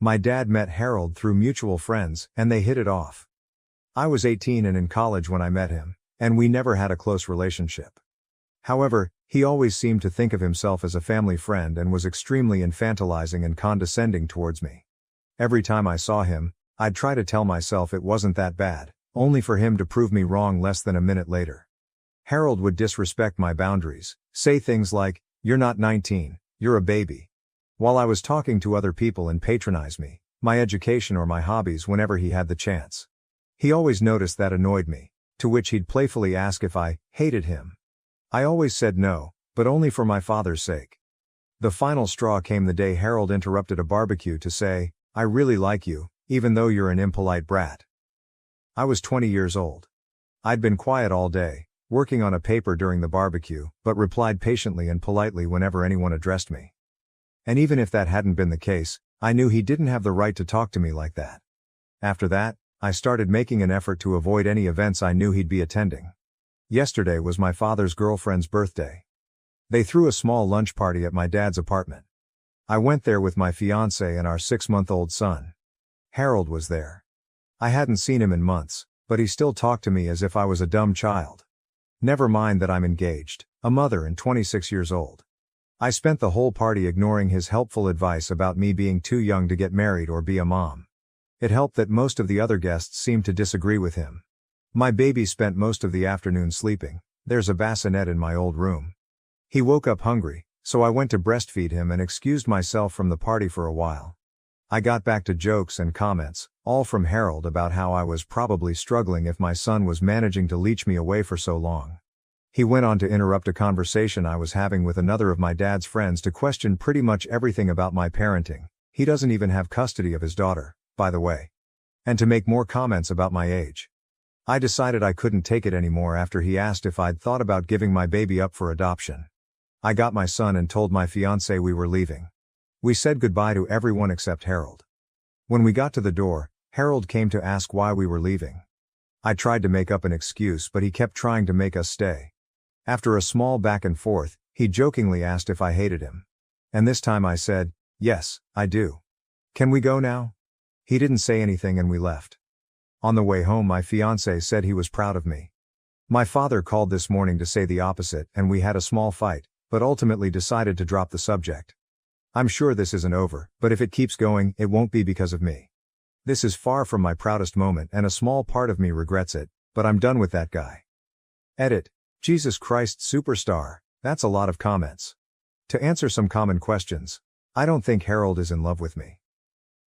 My dad met Harold through mutual friends, and they hit it off. I was 18 and in college when I met him, and we never had a close relationship. However, he always seemed to think of himself as a family friend and was extremely infantilizing and condescending towards me. Every time I saw him, I'd try to tell myself it wasn't that bad, only for him to prove me wrong less than a minute later. Harold would disrespect my boundaries, say things like, "You're not 19, you're a baby," while I was talking to other people, and patronize me, my education or my hobbies whenever he had the chance. He always noticed that annoyed me, to which he'd playfully ask if I hated him. I always said no, but only for my father's sake. The final straw came the day Harold interrupted a barbecue to say, "I really like you, even though you're an impolite brat." I was 20 years old. I'd been quiet all day, working on a paper during the barbecue, but replied patiently and politely whenever anyone addressed me. And even if that hadn't been the case, I knew he didn't have the right to talk to me like that. After that, I started making an effort to avoid any events I knew he'd be attending. Yesterday was my father's girlfriend's birthday. They threw a small lunch party at my dad's apartment. I went there with my fiancé and our 6-month-old son. Harold was there. I hadn't seen him in months, but he still talked to me as if I was a dumb child. Never mind that I'm engaged, a mother and 26 years old. I spent the whole party ignoring his helpful advice about me being too young to get married or be a mom. It helped that most of the other guests seemed to disagree with him. My baby spent most of the afternoon sleeping. There's a bassinet in my old room. He woke up hungry, so I went to breastfeed him and excused myself from the party for a while. I got back to jokes and comments, all from Harold, about how I was probably struggling if my son was managing to leech me away for so long. He went on to interrupt a conversation I was having with another of my dad's friends to question pretty much everything about my parenting. He doesn't even have custody of his daughter, by the way. And to make more comments about my age. I decided I couldn't take it anymore after he asked if I'd thought about giving my baby up for adoption. I got my son and told my fiancé we were leaving. We said goodbye to everyone except Harold. When we got to the door, Harold came to ask why we were leaving. I tried to make up an excuse, but he kept trying to make us stay. After a small back and forth, he jokingly asked if I hated him. And this time I said, "Yes, I do. Can we go now?" He didn't say anything and we left. On the way home, my fiancé said he was proud of me. My father called this morning to say the opposite, and we had a small fight, but ultimately decided to drop the subject. I'm sure this isn't over, but if it keeps going, it won't be because of me. This is far from my proudest moment and a small part of me regrets it, but I'm done with that guy. Edit. Jesus Christ superstar, that's a lot of comments. To answer some common questions, I don't think Harold is in love with me.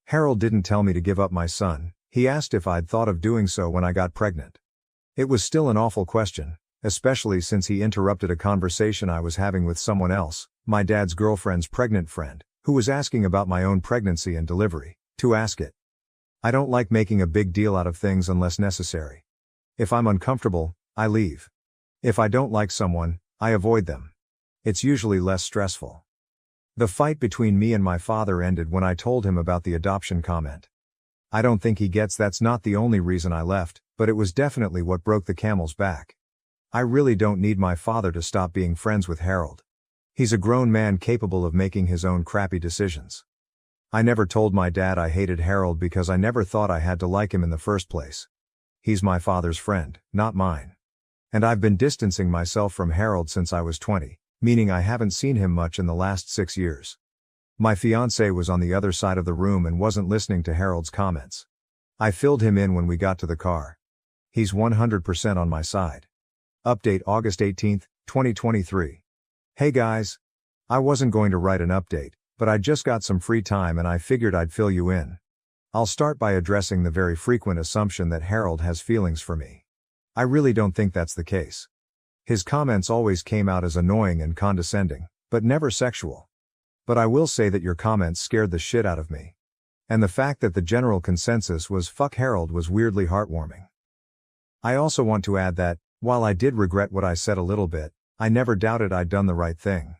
Harold didn't tell me to give up my son. He asked if I'd thought of doing so when I got pregnant. It was still an awful question, especially since he interrupted a conversation I was having with someone else, my dad's girlfriend's pregnant friend, who was asking about my own pregnancy and delivery, to ask it. I don't like making a big deal out of things unless necessary. If I'm uncomfortable, I leave. If I don't like someone, I avoid them. It's usually less stressful. The fight between me and my father ended when I told him about the adoption comment. I don't think he gets that's not the only reason I left, but it was definitely what broke the camel's back. I really don't need my father to stop being friends with Harold. He's a grown man capable of making his own crappy decisions. I never told my dad I hated Harold because I never thought I had to like him in the first place. He's my father's friend, not mine. And I've been distancing myself from Harold since I was 20, meaning I haven't seen him much in the last 6 years. My fiancé was on the other side of the room and wasn't listening to Harold's comments. I filled him in when we got to the car. He's 100% on my side. Update August 18, 2023. Hey guys. I wasn't going to write an update, but I just got some free time and I figured I'd fill you in. I'll start by addressing the very frequent assumption that Harold has feelings for me. I really don't think that's the case. His comments always came out as annoying and condescending, but never sexual. But I will say that your comments scared the shit out of me. And the fact that the general consensus was "fuck Harold" was weirdly heartwarming. I also want to add that, while I did regret what I said a little bit, I never doubted I'd done the right thing.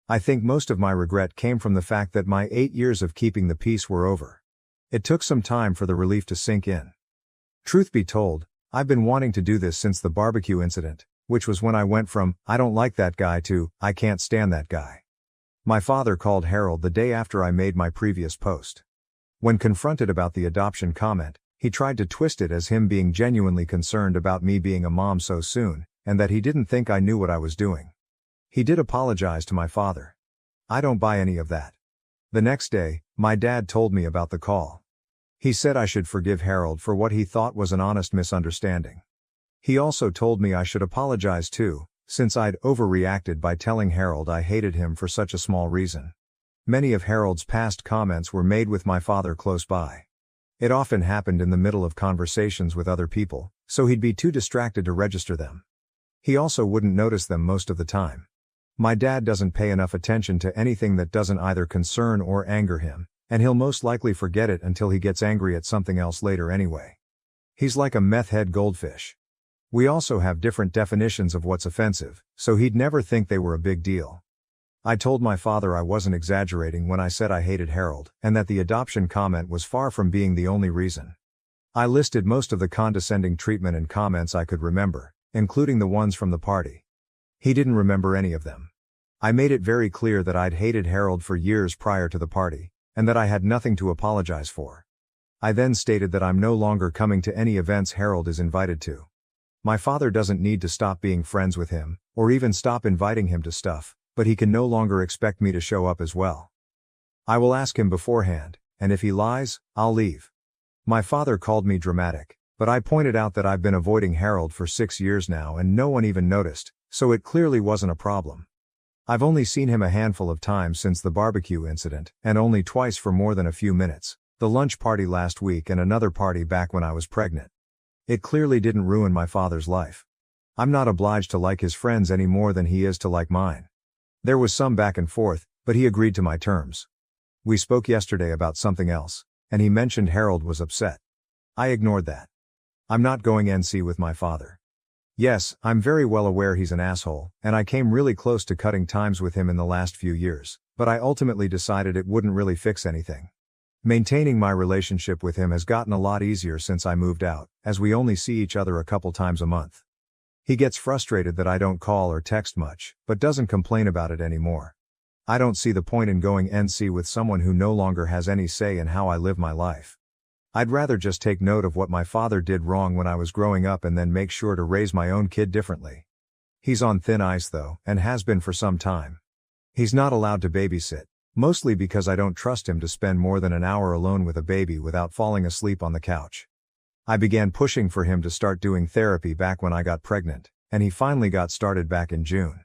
I think most of my regret came from the fact that my 8 years of keeping the peace were over. It took some time for the relief to sink in. Truth be told, I've been wanting to do this since the barbecue incident, which was when I went from "I don't like that guy" to "I can't stand that guy." My father called Harold the day after I made my previous post. When confronted about the adoption comment, he tried to twist it as him being genuinely concerned about me being a mom so soon, and that he didn't think I knew what I was doing. He did apologize to my father. I don't buy any of that. The next day, my dad told me about the call. He said I should forgive Harold for what he thought was an honest misunderstanding. He also told me I should apologize too, since I'd overreacted by telling Harold I hated him for such a small reason. Many of Harold's past comments were made with my father close by. It often happened in the middle of conversations with other people, so he'd be too distracted to register them. He also wouldn't notice them most of the time. My dad doesn't pay enough attention to anything that doesn't either concern or anger him, and he'll most likely forget it until he gets angry at something else later anyway. He's like a meth-head goldfish. We also have different definitions of what's offensive, so he'd never think they were a big deal. I told my father I wasn't exaggerating when I said I hated Harold, and that the adoption comment was far from being the only reason. I listed most of the condescending treatment and comments I could remember, including the ones from the party. He didn't remember any of them. I made it very clear that I'd hated Harold for years prior to the party, and that I had nothing to apologize for. I then stated that I'm no longer coming to any events Harold is invited to. My father doesn't need to stop being friends with him, or even stop inviting him to stuff, but he can no longer expect me to show up as well. I will ask him beforehand, and if he lies, I'll leave. My father called me dramatic, but I pointed out that I've been avoiding Harold for 6 years now and no one even noticed, so it clearly wasn't a problem. I've only seen him a handful of times since the barbecue incident, and only twice for more than a few minutes, the lunch party last week and another party back when I was pregnant. It clearly didn't ruin my father's life. I'm not obliged to like his friends any more than he is to like mine. There was some back and forth, but he agreed to my terms. We spoke yesterday about something else, and he mentioned Harold was upset. I ignored that. I'm not going NC with my father. Yes, I'm very well aware he's an asshole, and I came really close to cutting ties with him in the last few years, but I ultimately decided it wouldn't really fix anything. Maintaining my relationship with him has gotten a lot easier since I moved out, as we only see each other a couple times a month. He gets frustrated that I don't call or text much, but doesn't complain about it anymore. I don't see the point in going NC with someone who no longer has any say in how I live my life. I'd rather just take note of what my father did wrong when I was growing up and then make sure to raise my own kid differently. He's on thin ice though, and has been for some time. He's not allowed to babysit, mostly because I don't trust him to spend more than an hour alone with a baby without falling asleep on the couch. I began pushing for him to start doing therapy back when I got pregnant, and he finally got started back in June.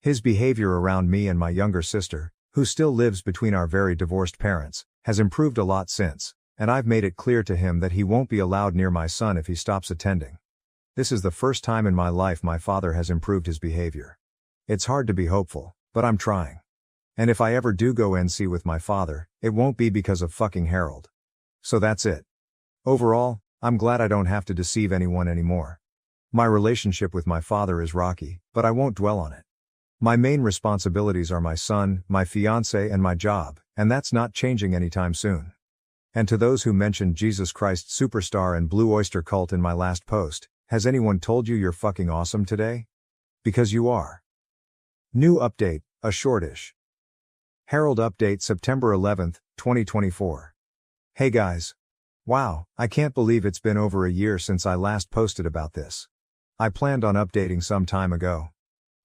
His behavior around me and my younger sister, who still lives between our very divorced parents, has improved a lot since, and I've made it clear to him that he won't be allowed near my son if he stops attending. This is the first time in my life my father has improved his behavior. It's hard to be hopeful, but I'm trying. And if I ever do go NC with my father, it won't be because of fucking Harold. So that's it. Overall, I'm glad I don't have to deceive anyone anymore. My relationship with my father is rocky, but I won't dwell on it. My main responsibilities are my son, my fiancé and my job, and that's not changing anytime soon. And to those who mentioned Jesus Christ Superstar and Blue Oyster Cult in my last post, has anyone told you you're fucking awesome today? Because you are. New update, a shortish. Harold update September 11th, 2024. Hey guys. Wow, I can't believe it's been over a year since I last posted about this. I planned on updating some time ago.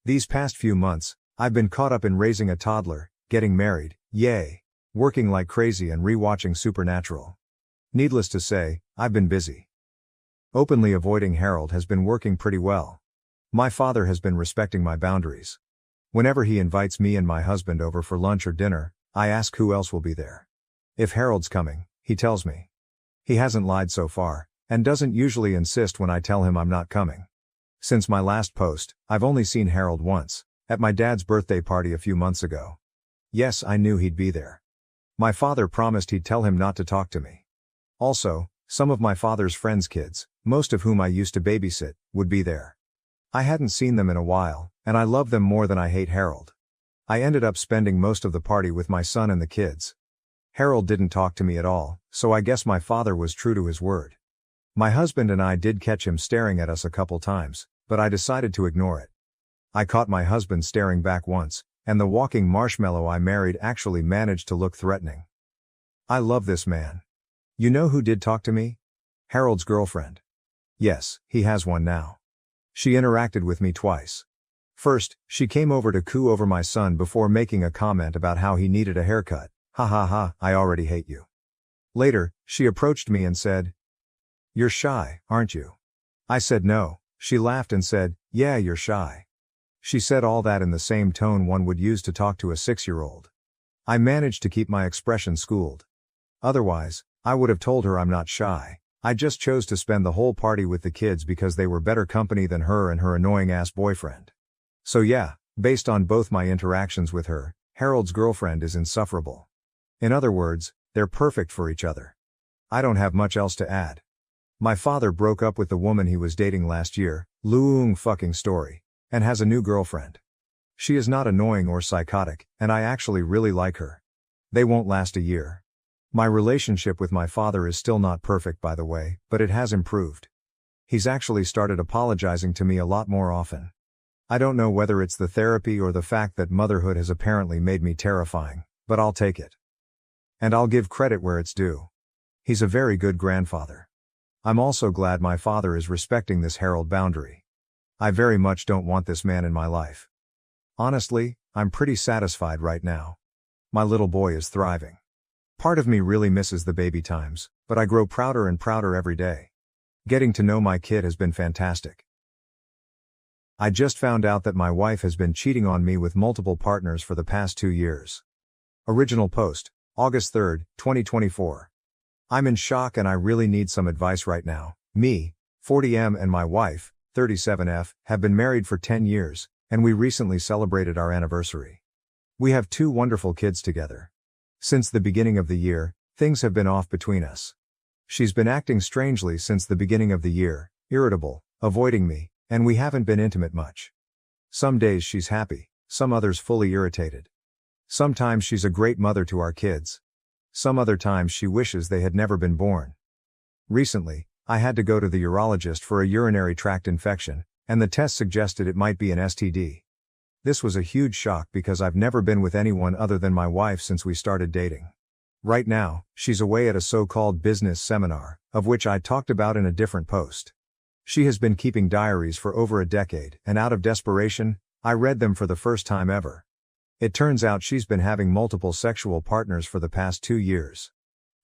These past few months, I've been caught up in raising a toddler, getting married, yay, working like crazy and rewatching Supernatural. Needless to say, I've been busy. Openly avoiding Harold has been working pretty well. My father has been respecting my boundaries. Whenever he invites me and my husband over for lunch or dinner, I ask who else will be there. If Harold's coming, he tells me. He hasn't lied so far, and doesn't usually insist when I tell him I'm not coming. Since my last post, I've only seen Harold once, at my dad's birthday party a few months ago. Yes, I knew he'd be there. My father promised he'd tell him not to talk to me. Also, some of my father's friends' kids, most of whom I used to babysit, would be there. I hadn't seen them in a while, and I love them more than I hate Harold. I ended up spending most of the party with my son and the kids. Harold didn't talk to me at all, so I guess my father was true to his word. My husband and I did catch him staring at us a couple times, but I decided to ignore it. I caught my husband staring back once, and the walking marshmallow I married actually managed to look threatening. I love this man, You know who did talk to me? Harold's girlfriend. Yes, he has one now. She interacted with me twice. First, she came over to coo over my son before making a comment about how he needed a haircut. Ha ha ha, I already hate you. Later, she approached me and said, "You're shy, aren't you?" I said no. She laughed and said, "Yeah, you're shy." She said all that in the same tone one would use to talk to a 6-year-old. I managed to keep my expression schooled. Otherwise, I would have told her I'm not shy. I just chose to spend the whole party with the kids because they were better company than her and her annoying-ass boyfriend. So yeah, based on both my interactions with her, Harold's girlfriend is insufferable. In other words, they're perfect for each other. I don't have much else to add. My father broke up with the woman he was dating last year, long fucking story, and has a new girlfriend. She is not annoying or psychotic, and I actually really like her. They won't last a year. My relationship with my father is still not perfect, by the way, but it has improved. He's actually started apologizing to me a lot more often. I don't know whether it's the therapy or the fact that motherhood has apparently made me terrifying, but I'll take it. And I'll give credit where it's due. He's a very good grandfather. I'm also glad my father is respecting this Harold boundary. I very much don't want this man in my life. Honestly, I'm pretty satisfied right now. My little boy is thriving. Part of me really misses the baby times, but I grow prouder and prouder every day. Getting to know my kid has been fantastic. I just found out that my wife has been cheating on me with multiple partners for the past 2 years. Original post, August 3, 2024. I'm in shock and I really need some advice right now. Me, 40M, and my wife, 37F, have been married for 10 years, and we recently celebrated our anniversary. We have 2 wonderful kids together. Since the beginning of the year, things have been off between us. She's been acting strangely since the beginning of the year, irritable, avoiding me, and we haven't been intimate much. Some days she's happy, some others fully irritated. Sometimes she's a great mother to our kids. Some other times she wishes they had never been born. Recently, I had to go to the urologist for a urinary tract infection, and the test suggested it might be an STD. This was a huge shock because I've never been with anyone other than my wife since we started dating. Right now, she's away at a so-called business seminar, of which I talked about in a different post. She has been keeping diaries for over a decade, and out of desperation, I read them for the first time ever. It turns out she's been having multiple sexual partners for the past 2 years.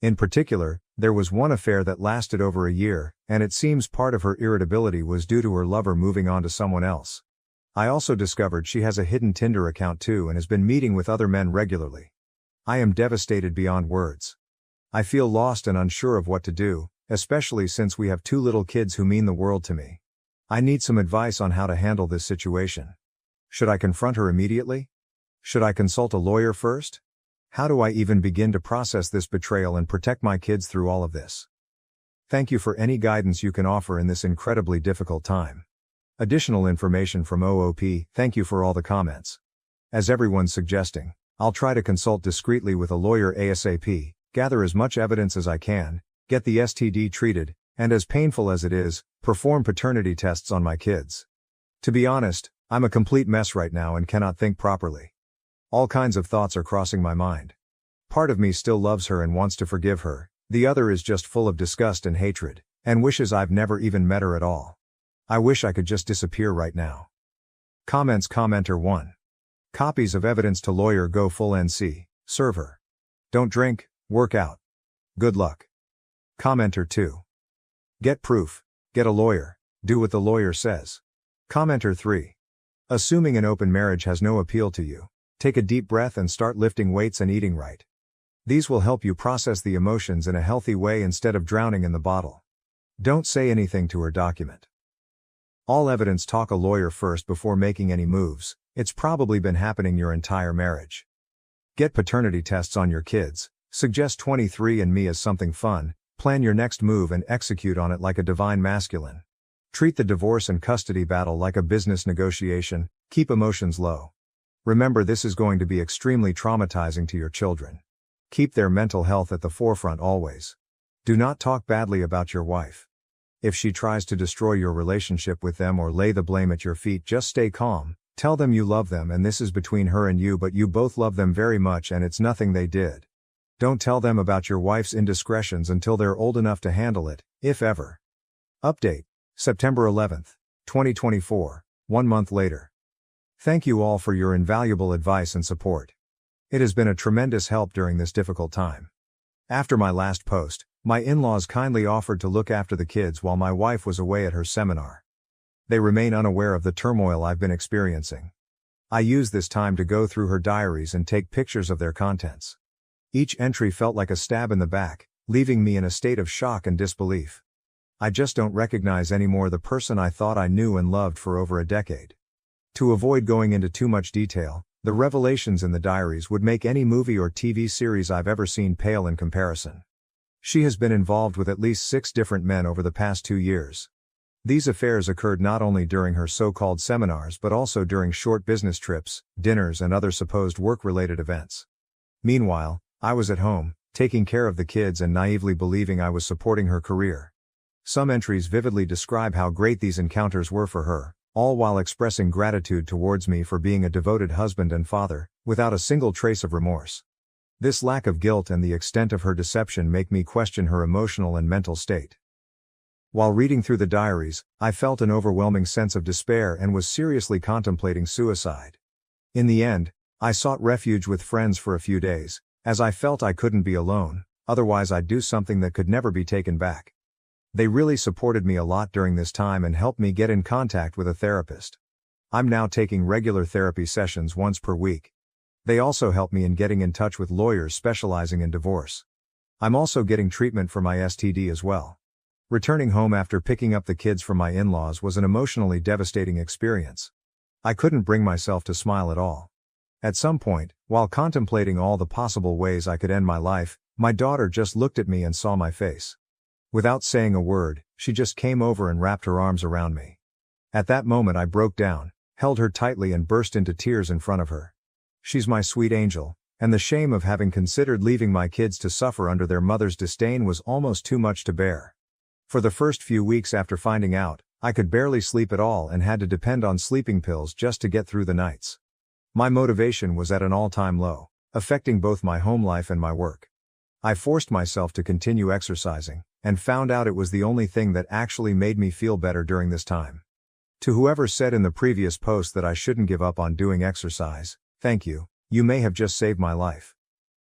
In particular, there was one affair that lasted over a year, and it seems part of her irritability was due to her lover moving on to someone else. I also discovered she has a hidden Tinder account too and has been meeting with other men regularly. I am devastated beyond words. I feel lost and unsure of what to do, especially since we have 2 little kids who mean the world to me. I need some advice on how to handle this situation. Should I confront her immediately? Should I consult a lawyer first? How do I even begin to process this betrayal and protect my kids through all of this? Thank you for any guidance you can offer in this incredibly difficult time. Additional information from OOP, thank you for all the comments. As everyone's suggesting, I'll try to consult discreetly with a lawyer ASAP, gather as much evidence as I can, get the STD treated, and as painful as it is, perform paternity tests on my kids. To be honest, I'm a complete mess right now and cannot think properly. All kinds of thoughts are crossing my mind. Part of me still loves her and wants to forgive her, the other is just full of disgust and hatred, and wishes I've never even met her at all. I wish I could just disappear right now. Comments. Commenter 1. Copies of evidence to lawyer go full NC, server. Don't drink, work out. Good luck. Commenter 2. Get proof, get a lawyer, do what the lawyer says. Commenter 3. Assuming an open marriage has no appeal to you, take a deep breath and start lifting weights and eating right. These will help you process the emotions in a healthy way instead of drowning in the bottle. Don't say anything to her. Document all evidence. Talk a lawyer first before making any moves. It's probably been happening your entire marriage. Get paternity tests on your kids. Suggest 23andMe as something fun. Plan your next move and execute on it like a divine masculine. Treat the divorce and custody battle like a business negotiation. Keep emotions low. Remember, this is going to be extremely traumatizing to your children. Keep their mental health at the forefront always. Do not talk badly about your wife. If she tries to destroy your relationship with them or lay the blame at your feet, just stay calm. Tell them you love them and this is between her and you, but you both love them very much and it's nothing they did. Don't tell them about your wife's indiscretions until they're old enough to handle it, if ever. Update. September 11th, 2024, 1 month later. Thank you all for your invaluable advice and support. It has been a tremendous help during this difficult time. After my last post, my in-laws kindly offered to look after the kids while my wife was away at her seminar. They remain unaware of the turmoil I've been experiencing. I use this time to go through her diaries and take pictures of their contents. Each entry felt like a stab in the back, leaving me in a state of shock and disbelief. I just don't recognize anymore the person I thought I knew and loved for over a decade. To avoid going into too much detail, the revelations in the diaries would make any movie or TV series I've ever seen pale in comparison. She has been involved with at least 6 different men over the past 2 years. These affairs occurred not only during her so-called seminars but also during short business trips, dinners and other supposed work-related events. Meanwhile, I was at home, taking care of the kids and naively believing I was supporting her career. Some entries vividly describe how great these encounters were for her, all while expressing gratitude towards me for being a devoted husband and father, without a single trace of remorse. This lack of guilt and the extent of her deception make me question her emotional and mental state. While reading through the diaries, I felt an overwhelming sense of despair and was seriously contemplating suicide. In the end, I sought refuge with friends for a few days, as I felt I couldn't be alone, otherwise I'd do something that could never be taken back. They really supported me a lot during this time and helped me get in contact with a therapist. I'm now taking regular therapy sessions once per week. They also help me in getting in touch with lawyers specializing in divorce. I'm also getting treatment for my STD as well. Returning home after picking up the kids from my in-laws was an emotionally devastating experience. I couldn't bring myself to smile at all. At some point, while contemplating all the possible ways I could end my life, my daughter just looked at me and saw my face. Without saying a word, she just came over and wrapped her arms around me. At that moment I broke down, held her tightly and burst into tears in front of her. She's my sweet angel, and the shame of having considered leaving my kids to suffer under their mother's disdain was almost too much to bear. For the first few weeks after finding out, I could barely sleep at all and had to depend on sleeping pills just to get through the nights. My motivation was at an all-time low, affecting both my home life and my work. I forced myself to continue exercising, and found out it was the only thing that actually made me feel better during this time. To whoever said in the previous post that I shouldn't give up on doing exercise, thank you, you may have just saved my life.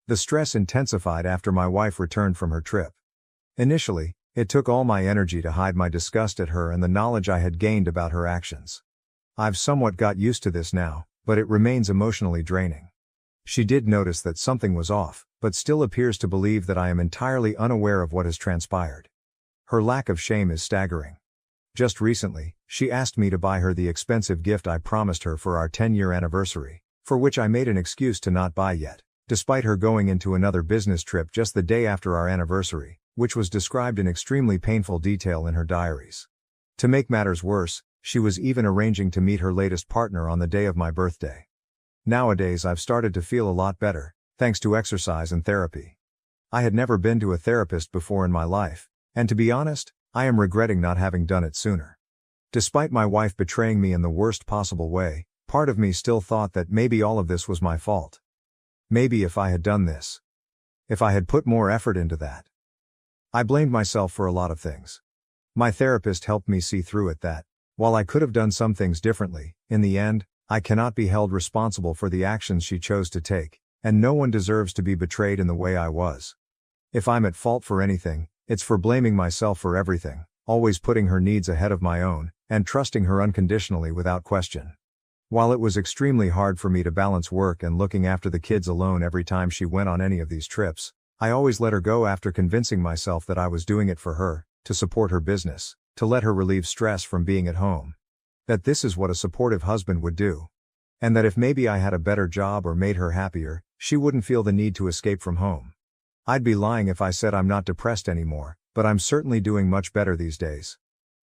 The stress intensified after my wife returned from her trip. Initially, it took all my energy to hide my disgust at her and the knowledge I had gained about her actions. I've somewhat got used to this now, but it remains emotionally draining. She did notice that something was off, but still appears to believe that I am entirely unaware of what has transpired. Her lack of shame is staggering. Just recently, she asked me to buy her the expensive gift I promised her for our 10-year anniversary, for which I made an excuse to not buy yet, despite her going into another business trip just the day after our anniversary, which was described in extremely painful detail in her diaries. To make matters worse, she was even arranging to meet her latest partner on the day of my birthday. Nowadays I've started to feel a lot better, thanks to exercise and therapy. I had never been to a therapist before in my life, and to be honest, I am regretting not having done it sooner. Despite my wife betraying me in the worst possible way, part of me still thought that maybe all of this was my fault. Maybe if I had done this. If I had put more effort into that. I blamed myself for a lot of things. My therapist helped me see through it that, while I could have done some things differently, in the end, I cannot be held responsible for the actions she chose to take, and no one deserves to be betrayed in the way I was. If I'm at fault for anything, it's for blaming myself for everything, always putting her needs ahead of my own, and trusting her unconditionally without question. While it was extremely hard for me to balance work and looking after the kids alone every time she went on any of these trips, I always let her go after convincing myself that I was doing it for her, to support her business, to let her relieve stress from being at home. That this is what a supportive husband would do. And that if maybe I had a better job or made her happier, she wouldn't feel the need to escape from home. I'd be lying if I said I'm not depressed anymore, but I'm certainly doing much better these days.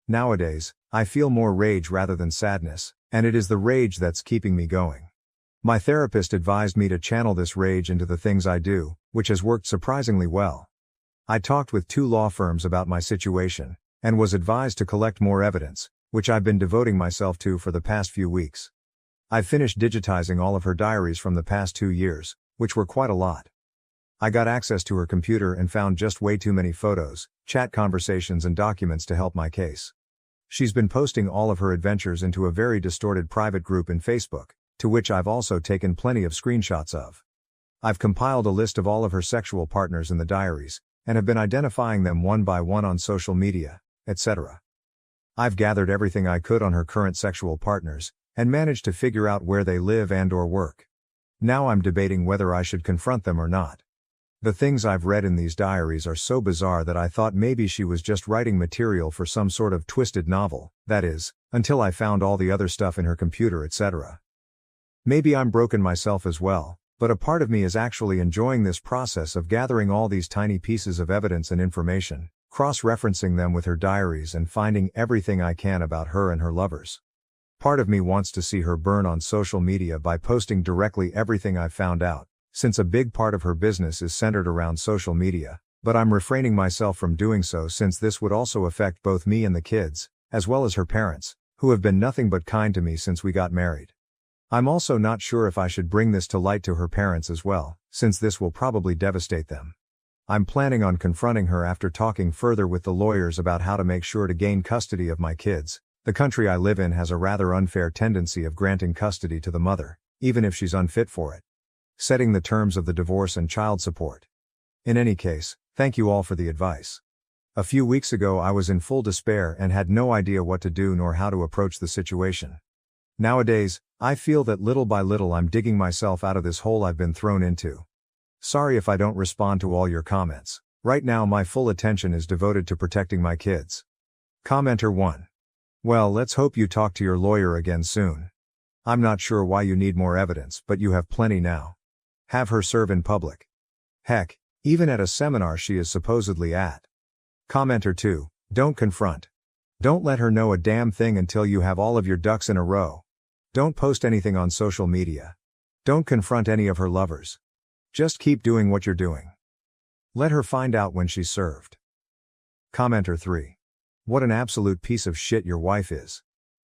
Nowadays, I feel more rage rather than sadness, and it is the rage that's keeping me going. My therapist advised me to channel this rage into the things I do, which has worked surprisingly well. I talked with 2 law firms about my situation, and was advised to collect more evidence, which I've been devoting myself to for the past few weeks. I've finished digitizing all of her diaries from the past 2 years, which were quite a lot. I got access to her computer and found just way too many photos, chat conversations and documents to help my case. She's been posting all of her adventures into a very distorted private group in Facebook, to which I've also taken plenty of screenshots of. I've compiled a list of all of her sexual partners in the diaries, and have been identifying them one by one on social media, etc. I've gathered everything I could on her current sexual partners, and managed to figure out where they live and/or work. Now I'm debating whether I should confront them or not. The things I've read in these diaries are so bizarre that I thought maybe she was just writing material for some sort of twisted novel, that is, until I found all the other stuff in her computer, etc. Maybe I'm broken myself as well, but a part of me is actually enjoying this process of gathering all these tiny pieces of evidence and information, cross-referencing them with her diaries and finding everything I can about her and her lovers. Part of me wants to see her burn on social media by posting directly everything I've found out, since a big part of her business is centered around social media, but I'm refraining myself from doing so since this would also affect both me and the kids, as well as her parents, who have been nothing but kind to me since we got married. I'm also not sure if I should bring this to light to her parents as well, since this will probably devastate them. I'm planning on confronting her after talking further with the lawyers about how to make sure to gain custody of my kids. The country I live in has a rather unfair tendency of granting custody to the mother, even if she's unfit for it. Setting the terms of the divorce and child support. In any case, thank you all for the advice. A few weeks ago I was in full despair and had no idea what to do nor how to approach the situation. Nowadays, I feel that little by little I'm digging myself out of this hole I've been thrown into. Sorry if I don't respond to all your comments. Right now my full attention is devoted to protecting my kids. Commenter 1. Well, let's hope you talk to your lawyer again soon. I'm not sure why you need more evidence, but you have plenty now. Have her serve in public. Heck, even at a seminar she is supposedly at. Commenter 2. Don't confront. Don't let her know a damn thing until you have all of your ducks in a row. Don't post anything on social media. Don't confront any of her lovers. Just keep doing what you're doing. Let her find out when she's served. Commenter 3. What an absolute piece of shit your wife is.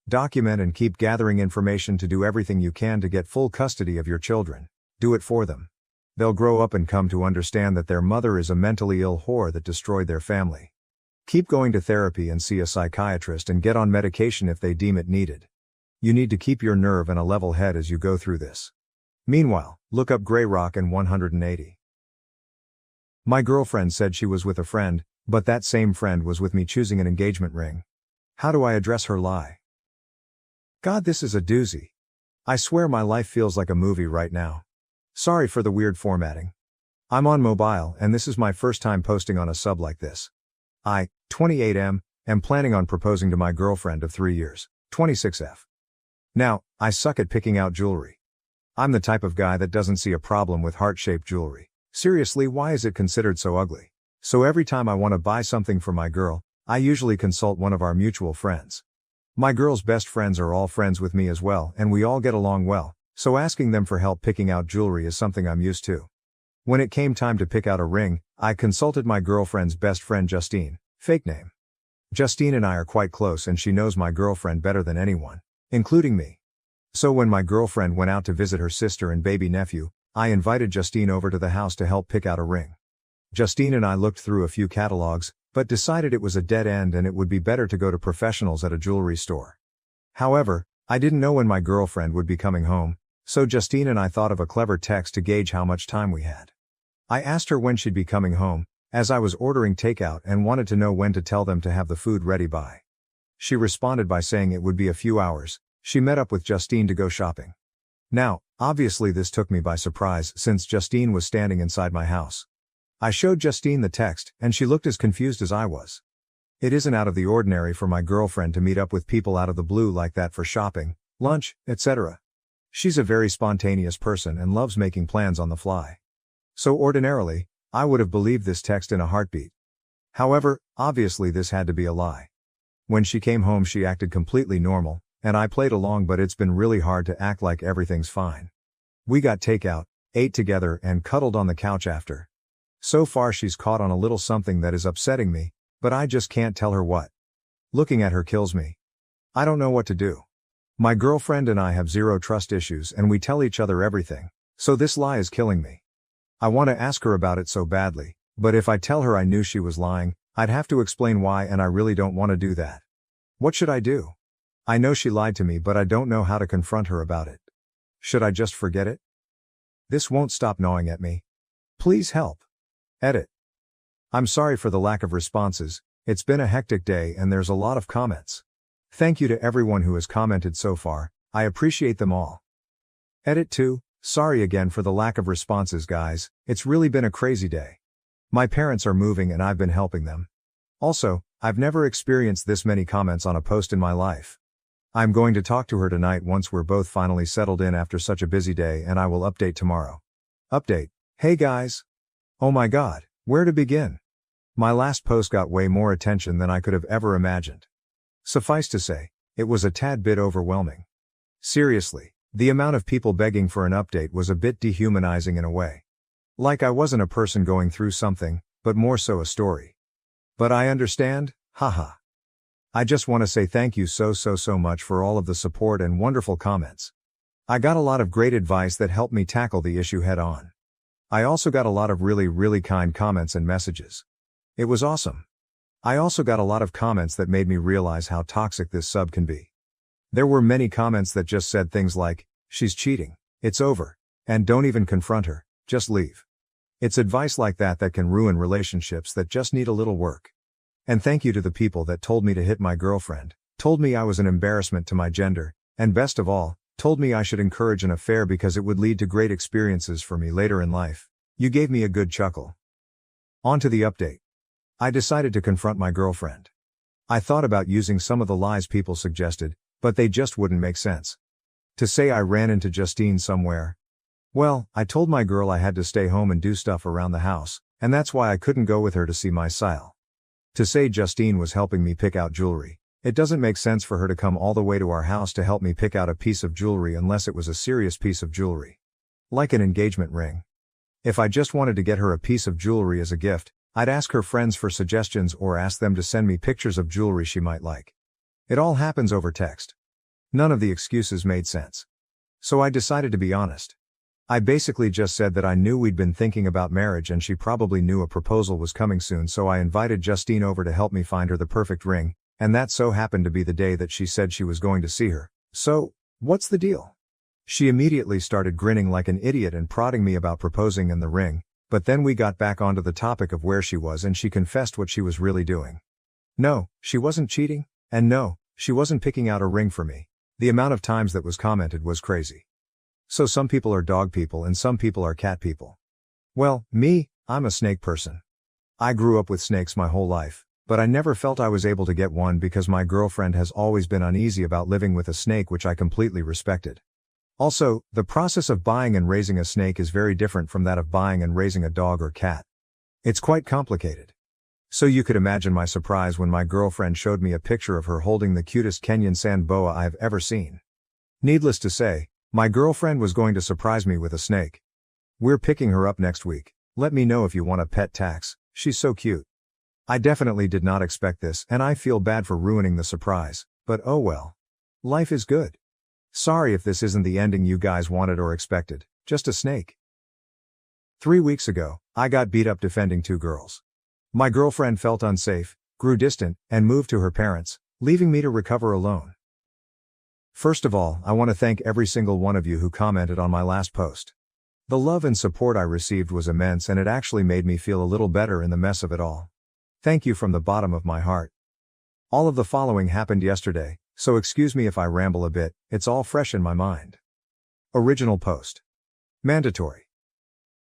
Document and keep gathering information to do everything you can to get full custody of your children. Do it for them. They'll grow up and come to understand that their mother is a mentally ill whore that destroyed their family. Keep going to therapy and see a psychiatrist and get on medication if they deem it needed. You need to keep your nerve and a level head as you go through this. Meanwhile, look up Grey Rock and 180. My girlfriend said she was with a friend, but that same friend was with me choosing an engagement ring. How do I address her lie? God, this is a doozy. I swear my life feels like a movie right now. Sorry for the weird formatting. I'm on mobile and this is my first time posting on a sub like this. I, 28M, am planning on proposing to my girlfriend of 3 years, 26F. Now, I suck at picking out jewelry. I'm the type of guy that doesn't see a problem with heart-shaped jewelry. Seriously, why is it considered so ugly? So every time I want to buy something for my girl, I usually consult one of our mutual friends. My girl's best friends are all friends with me as well and we all get along well, so asking them for help picking out jewelry is something I'm used to. When it came time to pick out a ring, I consulted my girlfriend's best friend Justine, fake name. Justine and I are quite close and she knows my girlfriend better than anyone, including me. So when my girlfriend went out to visit her sister and baby nephew, I invited Justine over to the house to help pick out a ring. Justine and I looked through a few catalogs, but decided it was a dead end and it would be better to go to professionals at a jewelry store. However, I didn't know when my girlfriend would be coming home, so Justine and I thought of a clever text to gauge how much time we had. I asked her when she'd be coming home, as I was ordering takeout and wanted to know when to tell them to have the food ready by. She responded by saying it would be a few hours. She met up with Justine to go shopping. Now, obviously this took me by surprise since Justine was standing inside my house. I showed Justine the text and she looked as confused as I was. It isn't out of the ordinary for my girlfriend to meet up with people out of the blue like that for shopping, lunch, etc. She's a very spontaneous person and loves making plans on the fly. So ordinarily, I would have believed this text in a heartbeat. However, obviously this had to be a lie. When she came home she acted completely normal, and I played along, but it's been really hard to act like everything's fine. We got takeout, ate together and cuddled on the couch after. So far she's caught on a little something that is upsetting me, but I just can't tell her what. Looking at her kills me. I don't know what to do. My girlfriend and I have zero trust issues and we tell each other everything, so this lie is killing me. I want to ask her about it so badly, but if I tell her I knew she was lying, I'd have to explain why, and I really don't want to do that. What should I do? I know she lied to me, but I don't know how to confront her about it. Should I just forget it? This won't stop gnawing at me. Please help. Edit. I'm sorry for the lack of responses. It's been a hectic day and there's a lot of comments. Thank you to everyone who has commented so far. I appreciate them all. Edit 2. Sorry again for the lack of responses, guys. It's really been a crazy day. My parents are moving and I've been helping them. Also, I've never experienced this many comments on a post in my life. I'm going to talk to her tonight once we're both finally settled in after such a busy day, and I will update tomorrow. Update. Hey guys. Oh my god, where to begin? My last post got way more attention than I could have ever imagined. Suffice to say, it was a tad bit overwhelming. Seriously, the amount of people begging for an update was a bit dehumanizing in a way. Like I wasn't a person going through something, but more so a story. But I understand, haha. I just want to say thank you so much for all of the support and wonderful comments. I got a lot of great advice that helped me tackle the issue head on. I also got a lot of really kind comments and messages. It was awesome. I also got a lot of comments that made me realize how toxic this sub can be. There were many comments that just said things like, she's cheating, it's over, and don't even confront her, just leave. It's advice like that that can ruin relationships that just need a little work. And thank you to the people that told me to hit my girlfriend, told me I was an embarrassment to my gender, and best of all, told me I should encourage an affair because it would lead to great experiences for me later in life. You gave me a good chuckle. On to the update. I decided to confront my girlfriend. I thought about using some of the lies people suggested, but they just wouldn't make sense. To say I ran into Justine somewhere. Well, I told my girl I had to stay home and do stuff around the house, and that's why I couldn't go with her to see my style. To say Justine was helping me pick out jewelry. It doesn't make sense for her to come all the way to our house to help me pick out a piece of jewelry unless it was a serious piece of jewelry. Like an engagement ring. If I just wanted to get her a piece of jewelry as a gift, I'd ask her friends for suggestions or ask them to send me pictures of jewelry she might like. It all happens over text. None of the excuses made sense. So I decided to be honest. I basically just said that I knew we'd been thinking about marriage and she probably knew a proposal was coming soon, so I invited Justine over to help me find her the perfect ring, and that so happened to be the day that she said she was going to see her. So, what's the deal? She immediately started grinning like an idiot and prodding me about proposing and the ring, but then we got back onto the topic of where she was and she confessed what she was really doing. No, she wasn't cheating, and no, she wasn't picking out a ring for me. The amount of times that was commented was crazy. So some people are dog people and some people are cat people. Well, me, I'm a snake person. I grew up with snakes my whole life, but I never felt I was able to get one because my girlfriend has always been uneasy about living with a snake, which I completely respected. Also, the process of buying and raising a snake is very different from that of buying and raising a dog or cat. It's quite complicated. So you could imagine my surprise when my girlfriend showed me a picture of her holding the cutest Kenyan sand boa I've ever seen. Needless to say, my girlfriend was going to surprise me with a snake. We're picking her up next week. Let me know if you want a pet tax. She's so cute. I definitely did not expect this and I feel bad for ruining the surprise, but oh well. Life is good. Sorry if this isn't the ending you guys wanted or expected, just a snake. 3 weeks ago, I got beat up defending 2 girls. My girlfriend felt unsafe, grew distant, and moved to her parents, leaving me to recover alone. First of all, I want to thank every single one of you who commented on my last post. The love and support I received was immense and it actually made me feel a little better in the mess of it all. Thank you from the bottom of my heart. All of the following happened yesterday, so excuse me if I ramble a bit, it's all fresh in my mind. Original post. Mandatory.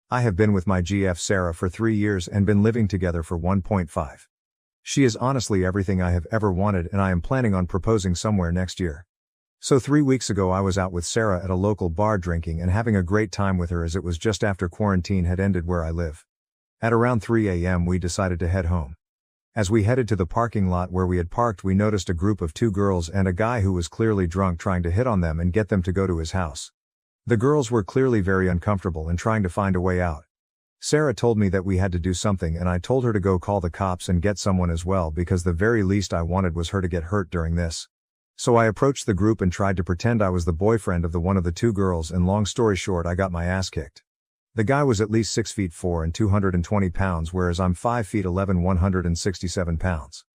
I have been with my GF Sarah for 3 years and been living together for 1.5. She is honestly everything I have ever wanted and I am planning on proposing somewhere next year. So 3 weeks ago I was out with Sarah at a local bar drinking and having a great time with her as it was just after quarantine had ended where I live. At around 3 a.m. we decided to head home. As we headed to the parking lot where we had parked, we noticed a group of 2 girls and a guy who was clearly drunk trying to hit on them and get them to go to his house. The girls were clearly very uncomfortable and trying to find a way out. Sarah told me that we had to do something and I told her to go call the cops and get someone as well because the very least I wanted was her to get hurt during this. So I approached the group and tried to pretend I was the boyfriend of one of the 2 girls and long story short I got my ass kicked. The guy was at least 6 feet 4 and 220 pounds, whereas I'm 5 feet 11, 167 pounds.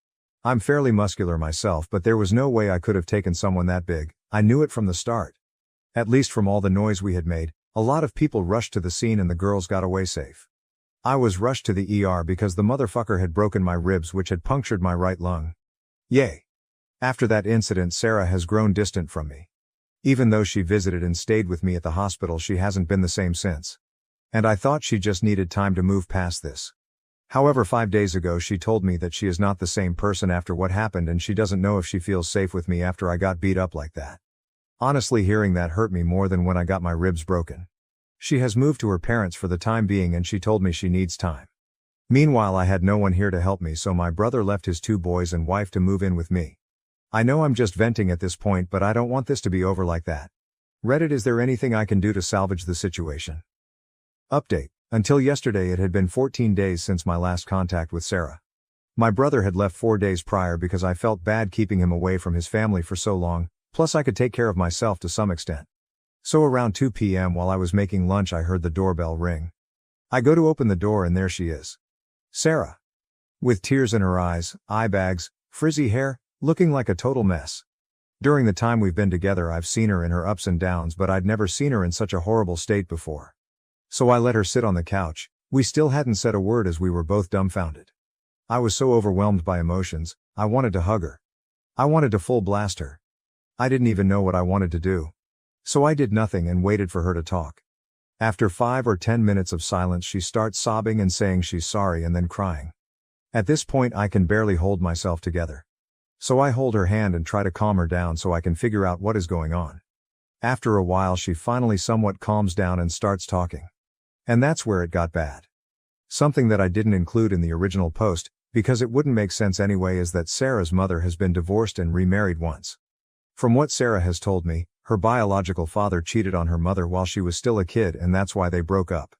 I'm fairly muscular myself, but there was no way I could have taken someone that big. I knew it from the start. At least from all the noise we had made, a lot of people rushed to the scene and the girls got away safe. I was rushed to the ER because the motherfucker had broken my ribs, which had punctured my right lung. Yay. After that incident, Sarah has grown distant from me. Even though she visited and stayed with me at the hospital, she hasn't been the same since. And I thought she just needed time to move past this. However, 5 days ago she told me that she is not the same person after what happened, and she doesn't know if she feels safe with me after I got beat up like that. Honestly, hearing that hurt me more than when I got my ribs broken. She has moved to her parents for the time being, and she told me she needs time. Meanwhile, I had no one here to help me, so my brother left his 2 boys and wife to move in with me. I know I'm just venting at this point, but I don't want this to be over like that. Reddit, is there anything I can do to salvage the situation? Update. Until yesterday it had been 14 days since my last contact with Sarah. My brother had left 4 days prior because I felt bad keeping him away from his family for so long, plus I could take care of myself to some extent. So around 2 p.m. while I was making lunch, I heard the doorbell ring. I go to open the door and there she is. Sarah. With tears in her eyes, eye bags, frizzy hair, looking like a total mess. During the time we've been together I've seen her in her ups and downs, but I'd never seen her in such a horrible state before. So I let her sit on the couch. We still hadn't said a word as we were both dumbfounded. I was so overwhelmed by emotions, I wanted to hug her. I wanted to full blast her. I didn't even know what I wanted to do. So I did nothing and waited for her to talk. After 5 or 10 minutes of silence she starts sobbing and saying she's sorry and then crying. At this point I can barely hold myself together. So I hold her hand and try to calm her down so I can figure out what is going on. After a while she finally somewhat calms down and starts talking. And that's where it got bad. Something that I didn't include in the original post, because it wouldn't make sense anyway, is that Sarah's mother has been divorced and remarried once. From what Sarah has told me, her biological father cheated on her mother while she was still a kid, and that's why they broke up.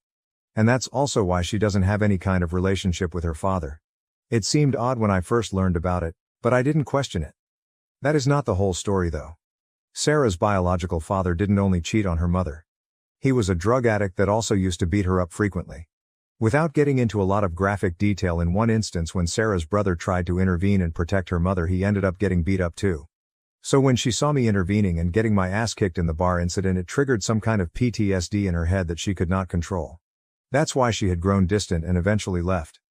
And that's also why she doesn't have any kind of relationship with her father. It seemed odd when I first learned about it, but I didn't question it. That is not the whole story though. Sarah's biological father didn't only cheat on her mother. He was a drug addict that also used to beat her up frequently. Without getting into a lot of graphic detail, in one instance when Sarah's brother tried to intervene and protect her mother, he ended up getting beat up too. So when she saw me intervening and getting my ass kicked in the bar incident, it triggered some kind of PTSD in her head that she could not control. That's why she had grown distant and eventually left.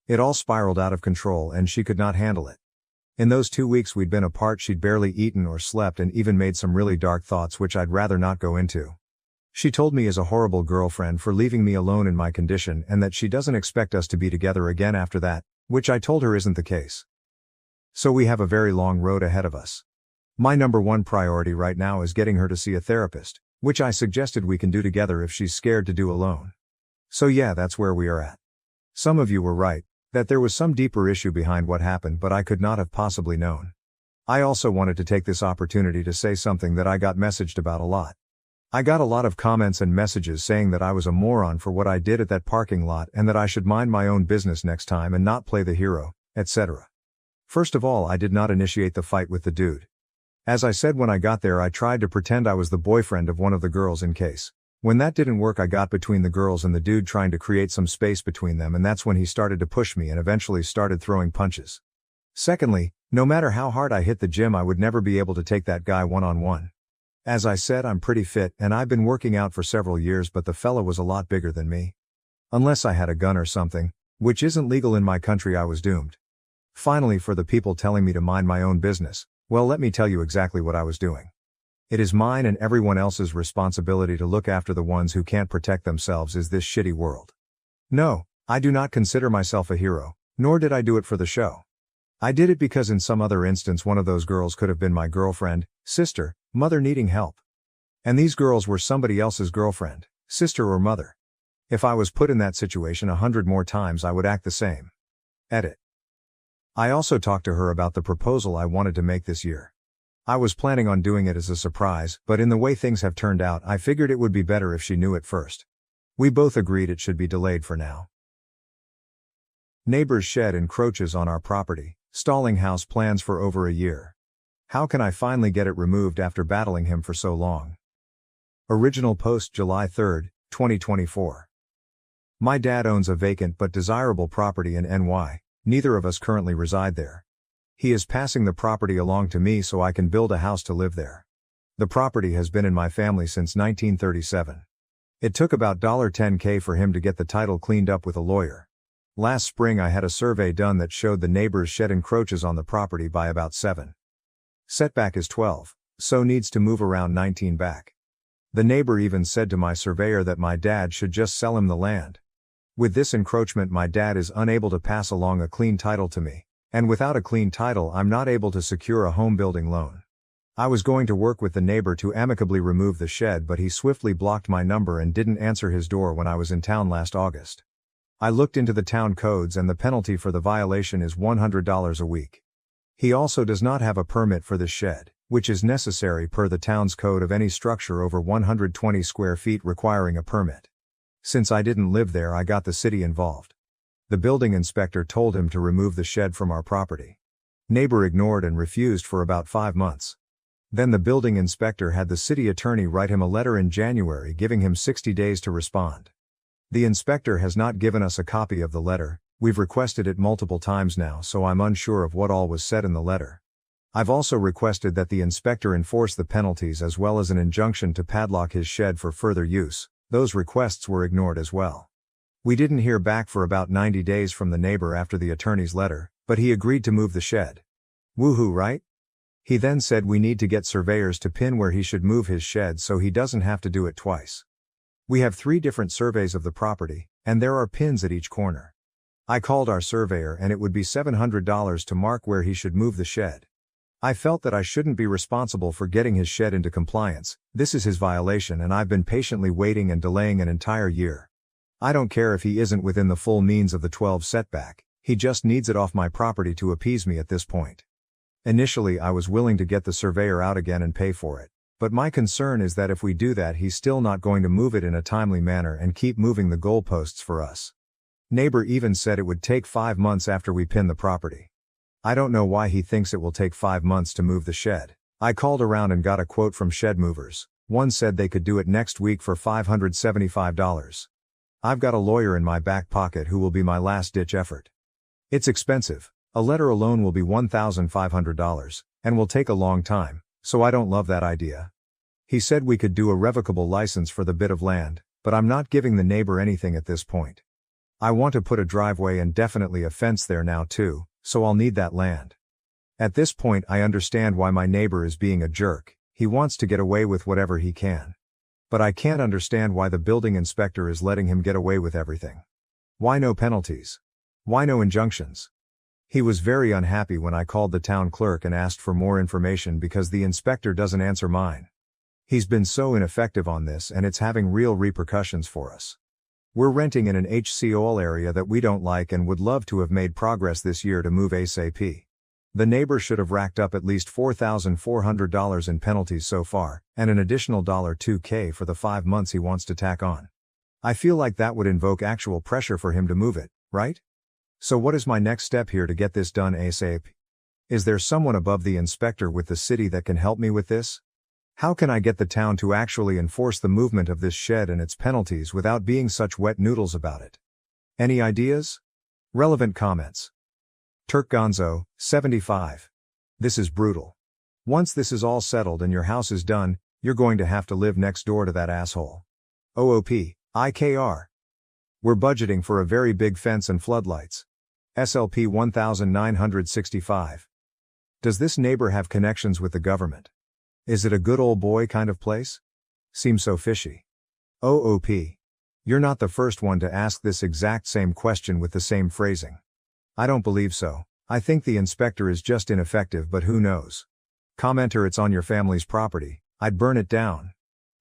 It all spiraled out of control and she could not handle it. In those 2 weeks we'd been apart, she'd barely eaten or slept and even made some really dark thoughts which I'd rather not go into. She told me as a horrible girlfriend for leaving me alone in my condition, and that she doesn't expect us to be together again after that, which I told her isn't the case. So we have a very long road ahead of us. My number one priority right now is getting her to see a therapist, which I suggested we can do together if she's scared to do alone. So yeah, that's where we are at. Some of you were right, that there was some deeper issue behind what happened, but I could not have possibly known. I also wanted to take this opportunity to say something that I got messaged about a lot. I got a lot of comments and messages saying that I was a moron for what I did at that parking lot and that I should mind my own business next time and not play the hero, etc. First of all, I did not initiate the fight with the dude. As I said when I got there, I tried to pretend I was the boyfriend of one of the girls in case. When that didn't work, I got between the girls and the dude, trying to create some space between them, and that's when he started to push me and eventually started throwing punches. Secondly, no matter how hard I hit the gym, I would never be able to take that guy one-on-one. As I said, I'm pretty fit and I've been working out for several years, but the fella was a lot bigger than me. Unless I had a gun or something, which isn't legal in my country, I was doomed. Finally, for the people telling me to mind my own business, well, let me tell you exactly what I was doing. It is mine and everyone else's responsibility to look after the ones who can't protect themselves in this shitty world. No, I do not consider myself a hero, nor did I do it for the show. I did it because in some other instance one of those girls could have been my girlfriend, sister, mother needing help. And these girls were somebody else's girlfriend, sister or mother. If I was put in that situation 100 more times, I would act the same. Edit. I also talked to her about the proposal I wanted to make this year. I was planning on doing it as a surprise, but in the way things have turned out, I figured it would be better if she knew it first. We both agreed it should be delayed for now. Neighbor's shed encroaches on our property, stalling house plans for over a year. How can I finally get it removed after battling him for so long? Original post July 3, 2024. My dad owns a vacant but desirable property in NY, neither of us currently reside there. He is passing the property along to me so I can build a house to live there. The property has been in my family since 1937. It took about $10K for him to get the title cleaned up with a lawyer. Last spring I had a survey done that showed the neighbor's shed encroaches on the property by about 7. Setback is 12, so needs to move around 19 back. The neighbor even said to my surveyor that my dad should just sell him the land. With this encroachment my dad is unable to pass along a clean title to me, and without a clean title I'm not able to secure a home building loan. I was going to work with the neighbor to amicably remove the shed, but he swiftly blocked my number and didn't answer his door when I was in town last August. I looked into the town codes and the penalty for the violation is $100 a week. He also does not have a permit for this shed, which is necessary per the town's code of any structure over 120 square feet requiring a permit. Since I didn't live there, I got the city involved. The building inspector told him to remove the shed from our property. Neighbor ignored and refused for about 5 months. Then the building inspector had the city attorney write him a letter in January giving him 60 days to respond. The inspector has not given us a copy of the letter. We've requested it multiple times now, so I'm unsure of what all was said in the letter. I've also requested that the inspector enforce the penalties as well as an injunction to padlock his shed for further use. Those requests were ignored as well. We didn't hear back for about 90 days from the neighbor after the attorney's letter, but he agreed to move the shed. Woohoo, right? He then said we need to get surveyors to pin where he should move his shed so he doesn't have to do it twice. We have 3 different surveys of the property, and there are pins at each corner. I called our surveyor and it would be $700 to mark where he should move the shed. I felt that I shouldn't be responsible for getting his shed into compliance. This is his violation and I've been patiently waiting and delaying an entire year. I don't care if he isn't within the full means of the 12 setback, he just needs it off my property to appease me at this point. Initially I was willing to get the surveyor out again and pay for it, but my concern is that if we do that he's still not going to move it in a timely manner and keep moving the goalposts for us. Neighbor even said it would take 5 months after we pin the property. I don't know why he thinks it will take 5 months to move the shed. I called around and got a quote from shed movers. One said they could do it next week for $575. I've got a lawyer in my back pocket who will be my last-ditch effort. It's expensive. A letter alone will be $1,500, and will take a long time, so I don't love that idea. He said we could do a revocable license for the bit of land, but I'm not giving the neighbor anything at this point. I want to put a driveway and definitely a fence there now too, so I'll need that land. At this point I understand why my neighbor is being a jerk. He wants to get away with whatever he can. But I can't understand why the building inspector is letting him get away with everything. Why no penalties? Why no injunctions? He was very unhappy when I called the town clerk and asked for more information because the inspector doesn't answer mine. He's been so ineffective on this and it's having real repercussions for us. We're renting in an HCOL area that we don't like and would love to have made progress this year to move ASAP. The neighbor should have racked up at least $4,400 in penalties so far, and an additional $2K for the 5 months he wants to tack on. I feel like that would invoke actual pressure for him to move it, right? So what is my next step here to get this done ASAP? Is there someone above the inspector with the city that can help me with this? How can I get the town to actually enforce the movement of this shed and its penalties without being such wet noodles about it? Any ideas? Relevant comments. Turk Gonzo, 75. This is brutal. Once this is all settled and your house is done, you're going to have to live next door to that asshole. OOP, IKR. We're budgeting for a very big fence and floodlights. SLP 1965. Does this neighbor have connections with the government? Is it a good old boy kind of place? Seems so fishy. OOP. You're not the first one to ask this exact same question with the same phrasing. I don't believe so. I think the inspector is just ineffective, but who knows? Commenter, it's on your family's property. I'd burn it down.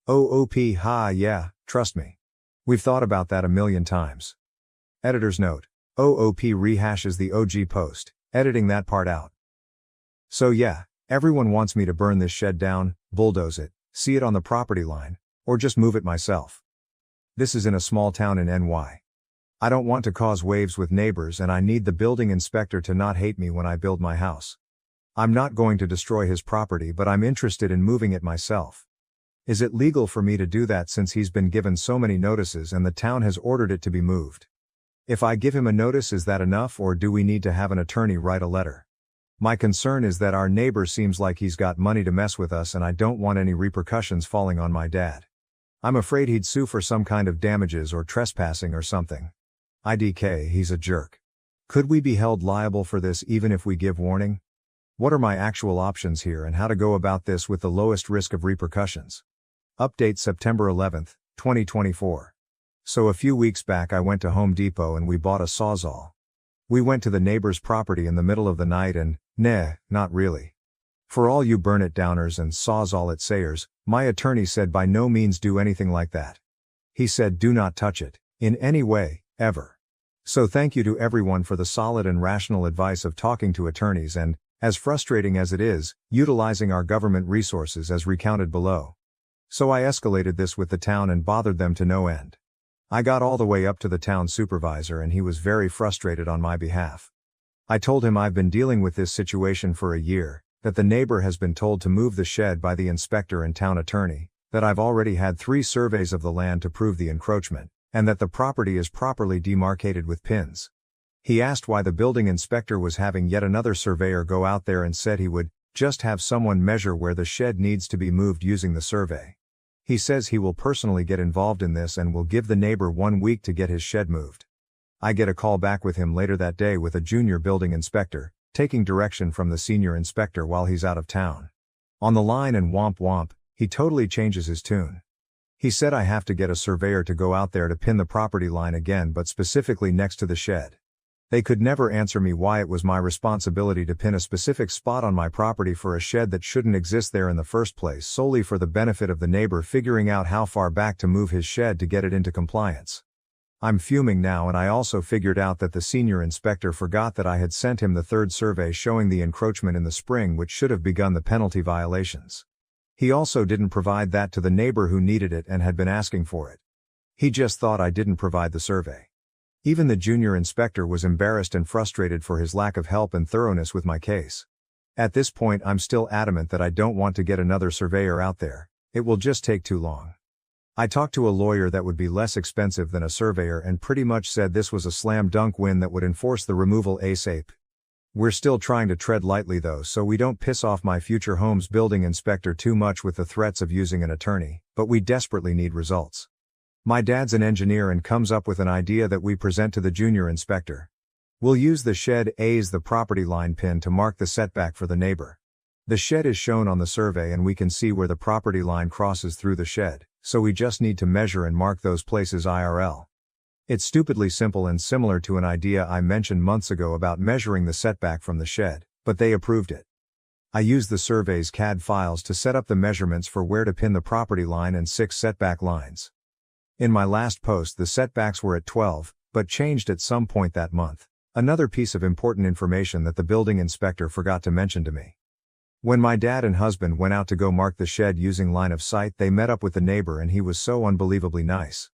OOP, ha yeah, trust me. We've thought about that a million times. Editor's note. OOP rehashes the OG post, editing that part out. So yeah, everyone wants me to burn this shed down, bulldoze it, see it on the property line, or just move it myself. This is in a small town in NY. I don't want to cause waves with neighbors and I need the building inspector to not hate me when I build my house. I'm not going to destroy his property, but I'm interested in moving it myself. Is it legal for me to do that since he's been given so many notices and the town has ordered it to be moved? If I give him a notice, is that enough, or do we need to have an attorney write a letter? My concern is that our neighbor seems like he's got money to mess with us, and I don't want any repercussions falling on my dad. I'm afraid he'd sue for some kind of damages or trespassing or something. IDK, he's a jerk. Could we be held liable for this even if we give warning? What are my actual options here and how to go about this with the lowest risk of repercussions? Update September 11, 2024. So a few weeks back I went to Home Depot and we bought a Sawzall. We went to the neighbor's property in the middle of the night and, nah, not really. For all you burn it downers and Sawzall it sayers, my attorney said by no means do anything like that. He said do not touch it, in any way, ever. So thank you to everyone for the solid and rational advice of talking to attorneys and, as frustrating as it is, utilizing our government resources as recounted below. So I escalated this with the town and bothered them to no end. I got all the way up to the town supervisor and he was very frustrated on my behalf. I told him I've been dealing with this situation for a year, that the neighbor has been told to move the shed by the inspector and town attorney, that I've already had 3 surveys of the land to prove the encroachment, and that the property is properly demarcated with pins. He asked why the building inspector was having yet another surveyor go out there and said he would just have someone measure where the shed needs to be moved using the survey. He says he will personally get involved in this and will give the neighbor 1 week to get his shed moved. I get a call back with him later that day with a junior building inspector, taking direction from the senior inspector while he's out of town. On the line and womp womp, he totally changes his tune. He said I have to get a surveyor to go out there to pin the property line again, but specifically next to the shed. They could never answer me why it was my responsibility to pin a specific spot on my property for a shed that shouldn't exist there in the first place, solely for the benefit of the neighbor figuring out how far back to move his shed to get it into compliance. I'm fuming now, and I also figured out that the senior inspector forgot that I had sent him the 3rd survey showing the encroachment in the spring, which should have begun the penalty violations. He also didn't provide that to the neighbor who needed it and had been asking for it. He just thought I didn't provide the survey. Even the junior inspector was embarrassed and frustrated for his lack of help and thoroughness with my case. At this point I'm still adamant that I don't want to get another surveyor out there, it will just take too long. I talked to a lawyer that would be less expensive than a surveyor and pretty much said this was a slam dunk win that would enforce the removal ASAP. We're still trying to tread lightly though, so we don't piss off my future home's building inspector too much with the threats of using an attorney, but we desperately need results. My dad's an engineer and comes up with an idea that we present to the junior inspector. We'll use the shed as the property line pin to mark the setback for the neighbor. The shed is shown on the survey and we can see where the property line crosses through the shed, so we just need to measure and mark those places IRL. It's stupidly simple and similar to an idea I mentioned months ago about measuring the setback from the shed, but they approved it. I used the survey's CAD files to set up the measurements for where to pin the property line and 6 setback lines. In my last post the setbacks were at 12, but changed at some point that month. Another piece of important information that the building inspector forgot to mention to me. When my dad and husband went out to go mark the shed using line of sight, they met up with the neighbor and he was so unbelievably nice.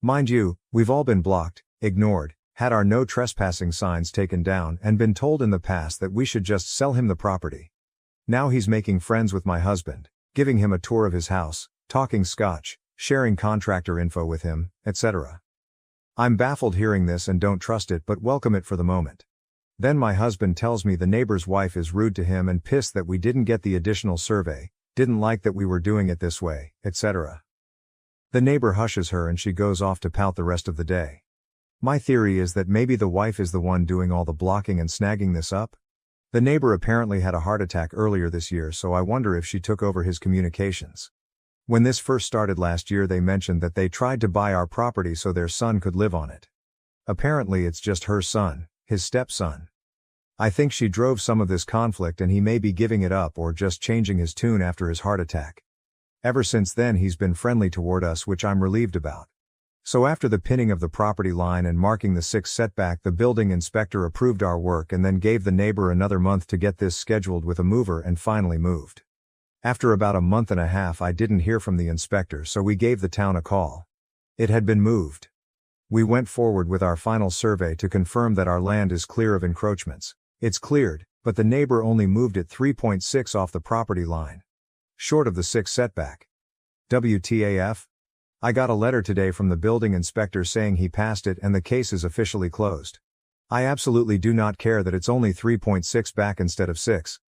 Mind you, we've all been blocked, ignored, had our no trespassing signs taken down and been told in the past that we should just sell him the property. Now he's making friends with my husband, giving him a tour of his house, talking Scotch, sharing contractor info with him, etc. I'm baffled hearing this and don't trust it but welcome it for the moment. Then my husband tells me the neighbor's wife is rude to him and pissed that we didn't get the additional survey, didn't like that we were doing it this way, etc. The neighbor hushes her and she goes off to pout the rest of the day. My theory is that maybe the wife is the one doing all the blocking and snagging this up. The neighbor apparently had a heart attack earlier this year, so I wonder if she took over his communications. When this first started last year they mentioned that they tried to buy our property so their son could live on it. Apparently it's just her son, his stepson. I think she drove some of this conflict and he may be giving it up or just changing his tune after his heart attack. Ever since then he's been friendly toward us, which I'm relieved about. So after the pinning of the property line and marking the 6 setback, the building inspector approved our work and then gave the neighbor another month to get this scheduled with a mover and finally moved. After about a month and a half I didn't hear from the inspector, so we gave the town a call. It had been moved. We went forward with our final survey to confirm that our land is clear of encroachments. It's cleared, but the neighbor only moved it 3.6 off the property line, short of the 6 setback. WTAF? I got a letter today from the building inspector saying he passed it and the case is officially closed. I absolutely do not care that it's only 3.6 back instead of 6.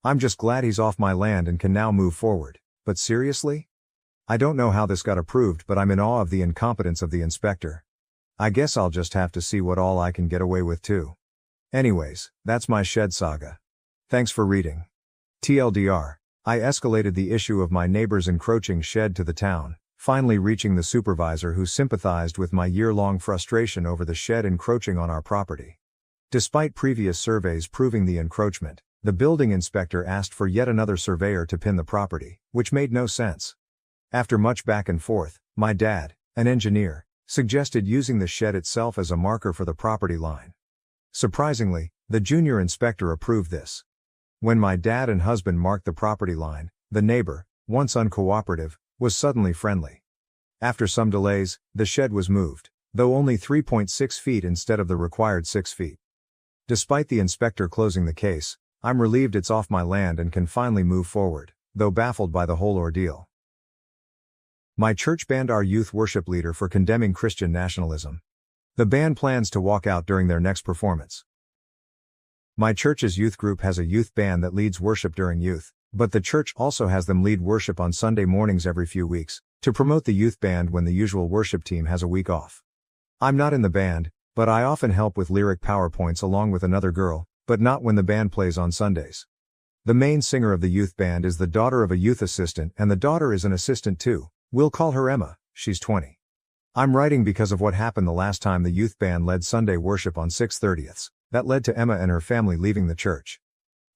I'm just glad he's off my land and can now move forward. But seriously? I don't know how this got approved, but I'm in awe of the incompetence of the inspector. I guess I'll just have to see what all I can get away with too. Anyways, that's my shed saga. Thanks for reading. TLDR, I escalated the issue of my neighbor's encroaching shed to the town, finally reaching the supervisor who sympathized with my year-long frustration over the shed encroaching on our property. Despite previous surveys proving the encroachment, the building inspector asked for yet another surveyor to pin the property, which made no sense. After much back and forth, my dad, an engineer, suggested using the shed itself as a marker for the property line. Surprisingly, the junior inspector approved this. When my dad and husband marked the property line, the neighbor, once uncooperative, was suddenly friendly. After some delays, the shed was moved, though only 3.6 feet instead of the required 6 feet. Despite the inspector closing the case, I'm relieved it's off my land and can finally move forward, though baffled by the whole ordeal. My church banned our youth worship leader for condemning Christian nationalism. The band plans to walk out during their next performance. My church's youth group has a youth band that leads worship during youth, but the church also has them lead worship on Sunday mornings every few weeks, to promote the youth band when the usual worship team has a week off. I'm not in the band, but I often help with lyric PowerPoints along with another girl, but not when the band plays on Sundays. The main singer of the youth band is the daughter of a youth assistant, and the daughter is an assistant too. We'll call her Emma, she's 20. I'm writing because of what happened the last time the youth band led Sunday worship on 6/30. That led to Emma and her family leaving the church.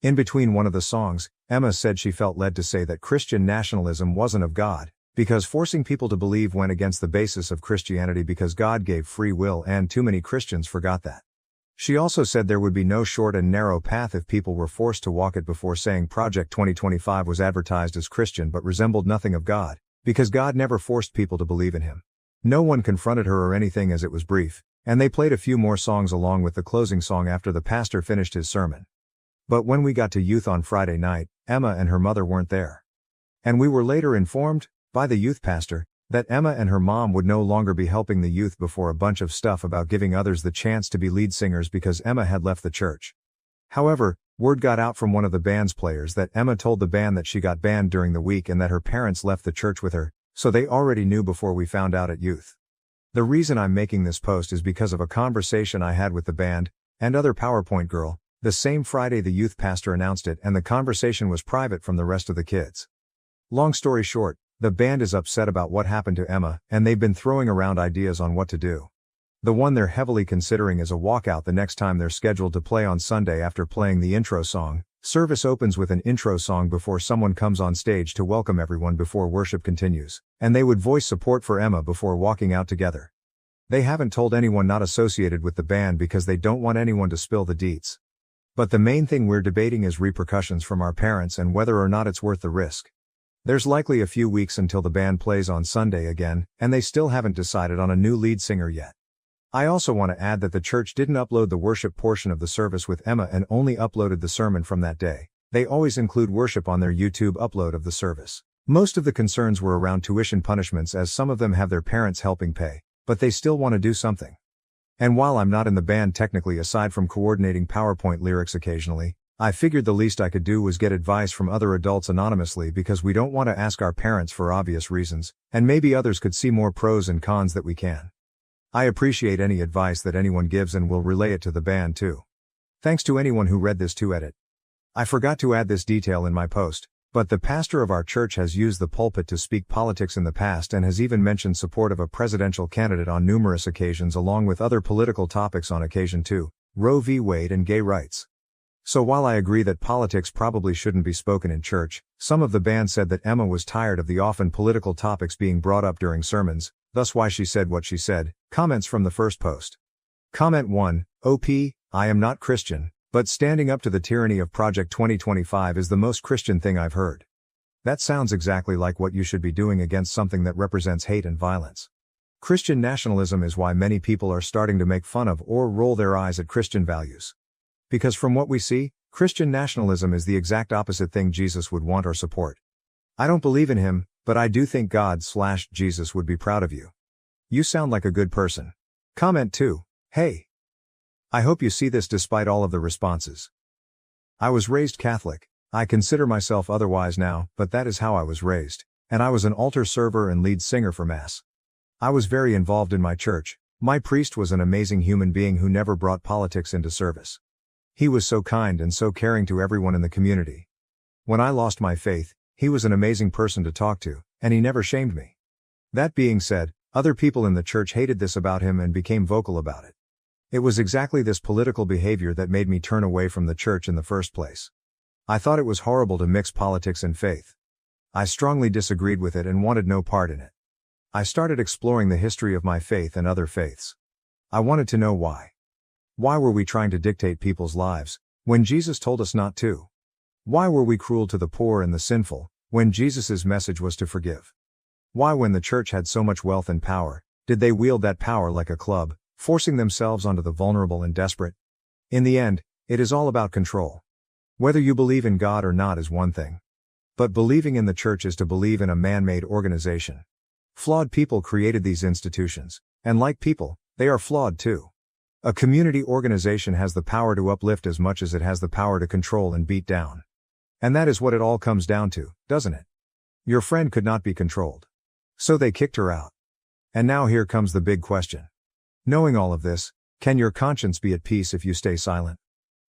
In between one of the songs, Emma said she felt led to say that Christian nationalism wasn't of God, because forcing people to believe went against the basis of Christianity because God gave free will and too many Christians forgot that. She also said there would be no short and narrow path if people were forced to walk it before saying Project 2025 was advertised as Christian but resembled nothing of God, because God never forced people to believe in Him. No one confronted her or anything as it was brief, and they played a few more songs along with the closing song after the pastor finished his sermon. But when we got to youth on Friday night, Emma and her mother weren't there. And we were later informed, by the youth pastor, that Emma and her mom would no longer be helping the youth before a bunch of stuff about giving others the chance to be lead singers because Emma had left the church. However, word got out from one of the band's players that Emma told the band that she got banned during the week and that her parents left the church with her, so they already knew before we found out at youth. The reason I'm making this post is because of a conversation I had with the band, and other PowerPoint girl, the same Friday the youth pastor announced it, and the conversation was private from the rest of the kids. Long story short, the band is upset about what happened to Emma, and they've been throwing around ideas on what to do. The one they're heavily considering is a walkout the next time they're scheduled to play on Sunday after playing the intro song. Service opens with an intro song before someone comes on stage to welcome everyone before worship continues, and they would voice support for Emma before walking out together. They haven't told anyone not associated with the band because they don't want anyone to spill the deets. But the main thing we're debating is repercussions from our parents and whether or not it's worth the risk. There's likely a few weeks until the band plays on Sunday again, and they still haven't decided on a new lead singer yet. I also want to add that the church didn't upload the worship portion of the service with Emma and only uploaded the sermon from that day. They always include worship on their YouTube upload of the service. Most of the concerns were around tuition punishments, as some of them have their parents helping pay, but they still want to do something. And while I'm not in the band technically, aside from coordinating PowerPoint lyrics occasionally, I figured the least I could do was get advice from other adults anonymously because we don't want to ask our parents for obvious reasons, and maybe others could see more pros and cons that we can. I appreciate any advice that anyone gives and will relay it to the band too. Thanks to anyone who read this to edit. I forgot to add this detail in my post, but the pastor of our church has used the pulpit to speak politics in the past and has even mentioned support of a presidential candidate on numerous occasions, along with other political topics on occasion too, Roe v. Wade and gay rights. So while I agree that politics probably shouldn't be spoken in church, some of the band said that Emma was tired of the often political topics being brought up during sermons, thus why she said what she said. Comments from the first post. Comment 1, OP, I am not Christian, but standing up to the tyranny of Project 2025 is the most Christian thing I've heard. That sounds exactly like what you should be doing against something that represents hate and violence. Christian nationalism is why many people are starting to make fun of or roll their eyes at Christian values. Because from what we see, Christian nationalism is the exact opposite thing Jesus would want or support. I don't believe in Him, but I do think God/Jesus would be proud of you. You sound like a good person. Comment 2. Hey. I hope you see this despite all of the responses. I was raised Catholic. I consider myself otherwise now, but that is how I was raised. And I was an altar server and lead singer for Mass. I was very involved in my church. My priest was an amazing human being who never brought politics into service. He was so kind and so caring to everyone in the community. When I lost my faith, he was an amazing person to talk to, and he never shamed me. That being said, other people in the church hated this about him and became vocal about it. It was exactly this political behavior that made me turn away from the church in the first place. I thought it was horrible to mix politics and faith. I strongly disagreed with it and wanted no part in it. I started exploring the history of my faith and other faiths. I wanted to know why. Why were we trying to dictate people's lives, when Jesus told us not to? Why were we cruel to the poor and the sinful, when Jesus' message was to forgive? Why, when the church had so much wealth and power, did they wield that power like a club, forcing themselves onto the vulnerable and desperate? In the end, it is all about control. Whether you believe in God or not is one thing. But believing in the church is to believe in a man-made organization. Flawed people created these institutions, and like people, they are flawed too. A community organization has the power to uplift as much as it has the power to control and beat down. And that is what it all comes down to, doesn't it? Your friend could not be controlled. So they kicked her out. And now here comes the big question. Knowing all of this, can your conscience be at peace if you stay silent?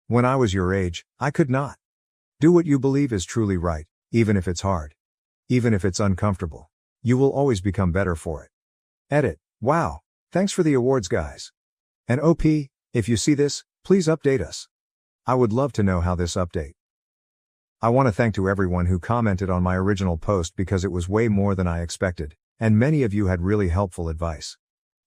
When I was your age, I could not. Do what you believe is truly right, even if it's hard. Even if it's uncomfortable. You will always become better for it. Edit. Wow. Thanks for the awards, guys. And OP, if you see this, please update us. I would love to know how this update. I want to thank to everyone who commented on my original post because it was way more than I expected, and many of you had really helpful advice.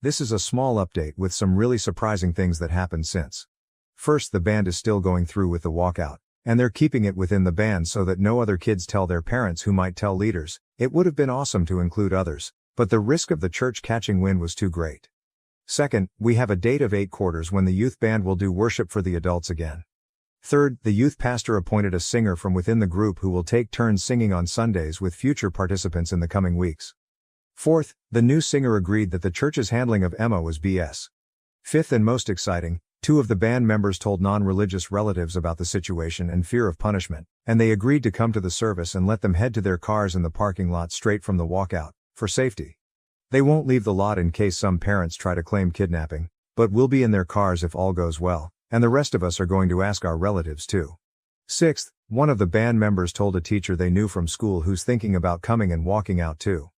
This is a small update with some really surprising things that happened since. First, the band is still going through with the walkout, and they're keeping it within the band so that no other kids tell their parents who might tell leaders. It would have been awesome to include others, but the risk of the church catching wind was too great. Second, we have a date of 8 quarters when the youth band will do worship for the adults again. Third, the youth pastor appointed a singer from within the group who will take turns singing on Sundays with future participants in the coming weeks. Fourth, the new singer agreed that the church's handling of Emma was BS. Fifth, and most exciting, 2 of the band members told non-religious relatives about the situation and fear of punishment, and they agreed to come to the service and let them head to their cars in the parking lot straight from the walkout, for safety. They won't leave the lot in case some parents try to claim kidnapping, but will be in their cars if all goes well, and the rest of us are going to ask our relatives too. Sixth, one of the band members told a teacher they knew from school who's thinking about coming and walking out too.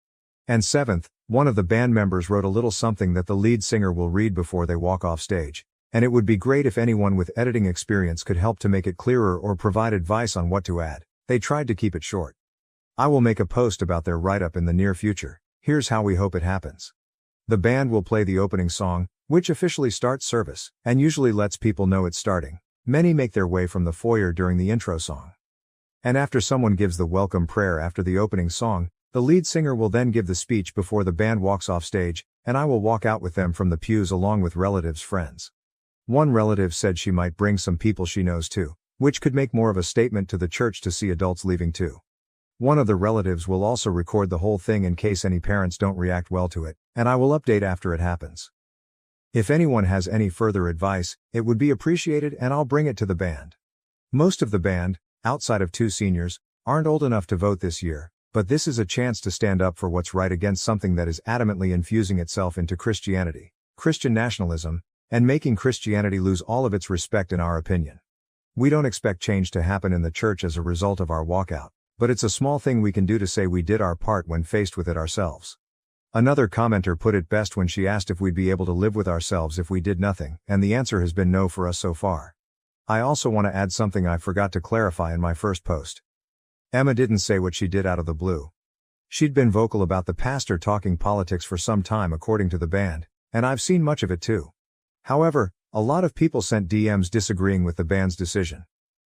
And seventh, one of the band members wrote a little something that the lead singer will read before they walk off stage. And it would be great if anyone with editing experience could help to make it clearer or provide advice on what to add. They tried to keep it short. I will make a post about their write-up in the near future. Here's how we hope it happens. The band will play the opening song, which officially starts service, and usually lets people know it's starting. Many make their way from the foyer during the intro song. And after someone gives the welcome prayer after the opening song, the lead singer will then give the speech before the band walks off stage, and I will walk out with them from the pews along with relatives' friends. One relative said she might bring some people she knows too, which could make more of a statement to the church to see adults leaving too. One of the relatives will also record the whole thing in case any parents don't react well to it, and I will update after it happens. If anyone has any further advice, it would be appreciated and I'll bring it to the band. Most of the band, outside of 2 seniors, aren't old enough to vote this year, but this is a chance to stand up for what's right against something that is adamantly infusing itself into Christianity, Christian nationalism, and making Christianity lose all of its respect in our opinion. We don't expect change to happen in the church as a result of our walkout, but it's a small thing we can do to say we did our part when faced with it ourselves. Another commenter put it best when she asked if we'd be able to live with ourselves if we did nothing, and the answer has been no for us so far. I also want to add something I forgot to clarify in my first post. Emma didn't say what she did out of the blue. She'd been vocal about the pastor talking politics for some time according to the band, and I've seen much of it too. However, a lot of people sent DMs disagreeing with the band's decision.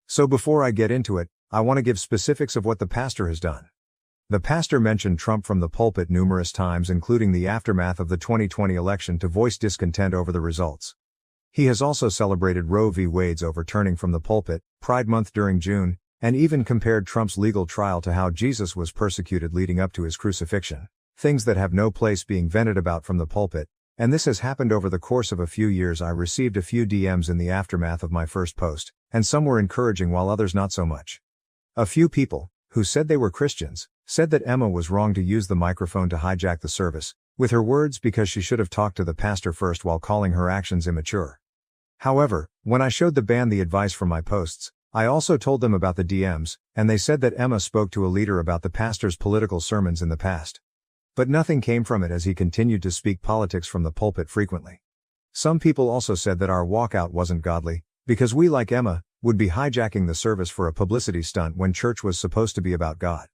So before I get into it, I want to give specifics of what the pastor has done. The pastor mentioned Trump from the pulpit numerous times, including the aftermath of the 2020 election, to voice discontent over the results. He has also celebrated Roe v. Wade's overturning from the pulpit, Pride Month during June, and even compared Trump's legal trial to how Jesus was persecuted leading up to his crucifixion. Things that have no place being vented about from the pulpit, and this has happened over the course of a few years. I received a few DMs in the aftermath of my first post, and some were encouraging while others not so much. A few people, who said they were Christians, said that Emma was wrong to use the microphone to hijack the service, with her words, because she should have talked to the pastor first, while calling her actions immature. However, when I showed the band the advice from my posts, I also told them about the DMs, and they said that Emma spoke to a leader about the pastor's political sermons in the past. But nothing came from it, as he continued to speak politics from the pulpit frequently. Some people also said that our walkout wasn't godly, because we, like Emma, would be hijacking the service for a publicity stunt when church was supposed to be about God.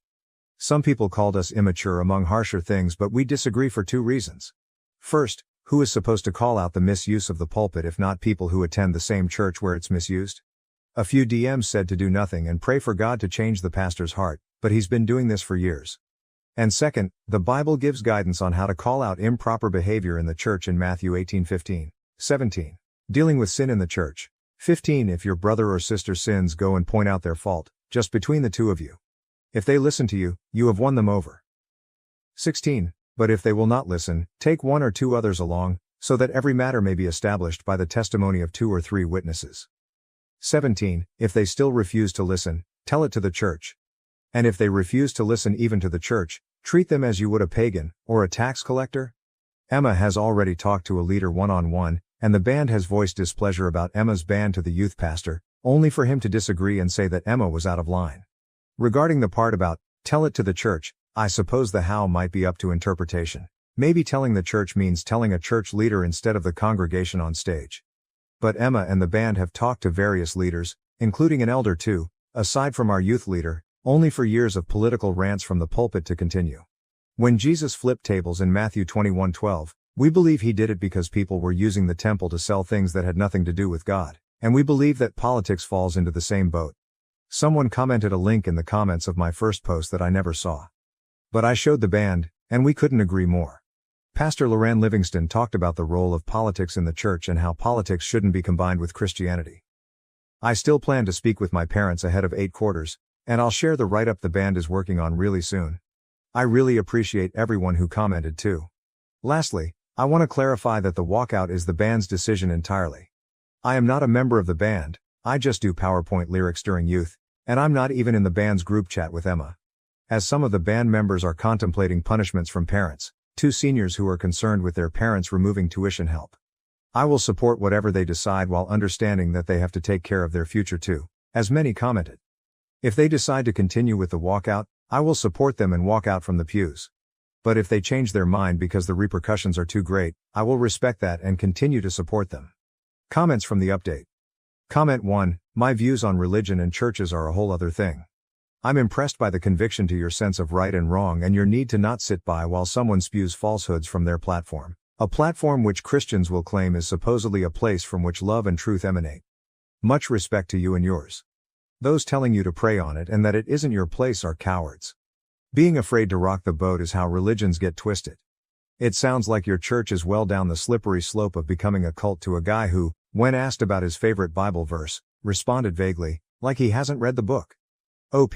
Some people called us immature, among harsher things, but we disagree for two reasons. First, who is supposed to call out the misuse of the pulpit if not people who attend the same church where it's misused? A few DMs said to do nothing and pray for God to change the pastor's heart, but he's been doing this for years. And second, the Bible gives guidance on how to call out improper behavior in the church in Matthew 18:15, 17. Dealing with sin in the church. 15. If your brother or sister sins, go and point out their fault, just between the two of you. If they listen to you, you have won them over. 16. But if they will not listen, take one or two others along, so that every matter may be established by the testimony of 2 or 3 witnesses. 17. If they still refuse to listen, tell it to the church. And if they refuse to listen even to the church, treat them as you would a pagan, or a tax collector. Emma has already talked to a leader one-on-one, and the band has voiced displeasure about Emma's ban to the youth pastor, only for him to disagree and say that Emma was out of line. Regarding the part about, tell it to the church, I suppose the how might be up to interpretation. Maybe telling the church means telling a church leader instead of the congregation on stage. But Emma and the band have talked to various leaders, including an elder too, aside from our youth leader, only for years of political rants from the pulpit to continue. When Jesus flipped tables in Matthew 21:12, we believe he did it because people were using the temple to sell things that had nothing to do with God, and we believe that politics falls into the same boat. Someone commented a link in the comments of my first post that I never saw. But I showed the band, and we couldn't agree more. Pastor Loran Livingston talked about the role of politics in the church and how politics shouldn't be combined with Christianity. I still plan to speak with my parents ahead of 8 quarters, and I'll share the write-up the band is working on really soon. I really appreciate everyone who commented too. Lastly, I want to clarify that the walkout is the band's decision entirely. I am not a member of the band, I just do PowerPoint lyrics during youth, and I'm not even in the band's group chat with Emma. As some of the band members are contemplating punishments from parents, 2 seniors who are concerned with their parents removing tuition help. I will support whatever they decide while understanding that they have to take care of their future too, as many commented. If they decide to continue with the walkout, I will support them and walk out from the pews. But if they change their mind because the repercussions are too great, I will respect that and continue to support them. Comments from the update. Comment 1, my views on religion and churches are a whole other thing. I'm impressed by the conviction to your sense of right and wrong and your need to not sit by while someone spews falsehoods from their platform, a platform which Christians will claim is supposedly a place from which love and truth emanate. Much respect to you and yours. Those telling you to pray on it and that it isn't your place are cowards. Being afraid to rock the boat is how religions get twisted. It sounds like your church is well down the slippery slope of becoming a cult to a guy who, when asked about his favorite Bible verse, responded vaguely, like he hasn't read the book. OP.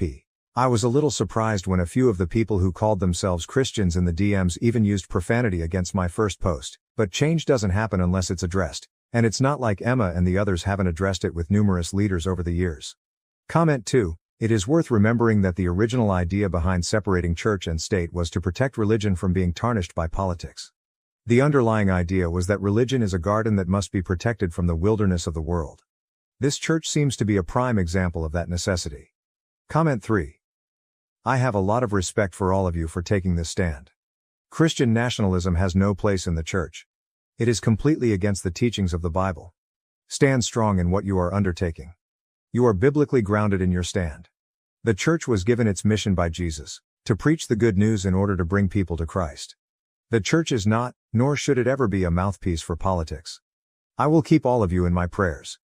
I was a little surprised when a few of the people who called themselves Christians in the DMs even used profanity against my first post, but change doesn't happen unless it's addressed, and it's not like Emma and the others haven't addressed it with numerous leaders over the years. Comment 2. It is worth remembering that the original idea behind separating church and state was to protect religion from being tarnished by politics. The underlying idea was that religion is a garden that must be protected from the wilderness of the world. This church seems to be a prime example of that necessity. Comment 3. I have a lot of respect for all of you for taking this stand. Christian nationalism has no place in the church. It is completely against the teachings of the Bible. Stand strong in what you are undertaking. You are biblically grounded in your stand. The church was given its mission by Jesus, to preach the good news in order to bring people to Christ. The church is not, nor should it ever be, a mouthpiece for politics. I will keep all of you in my prayers.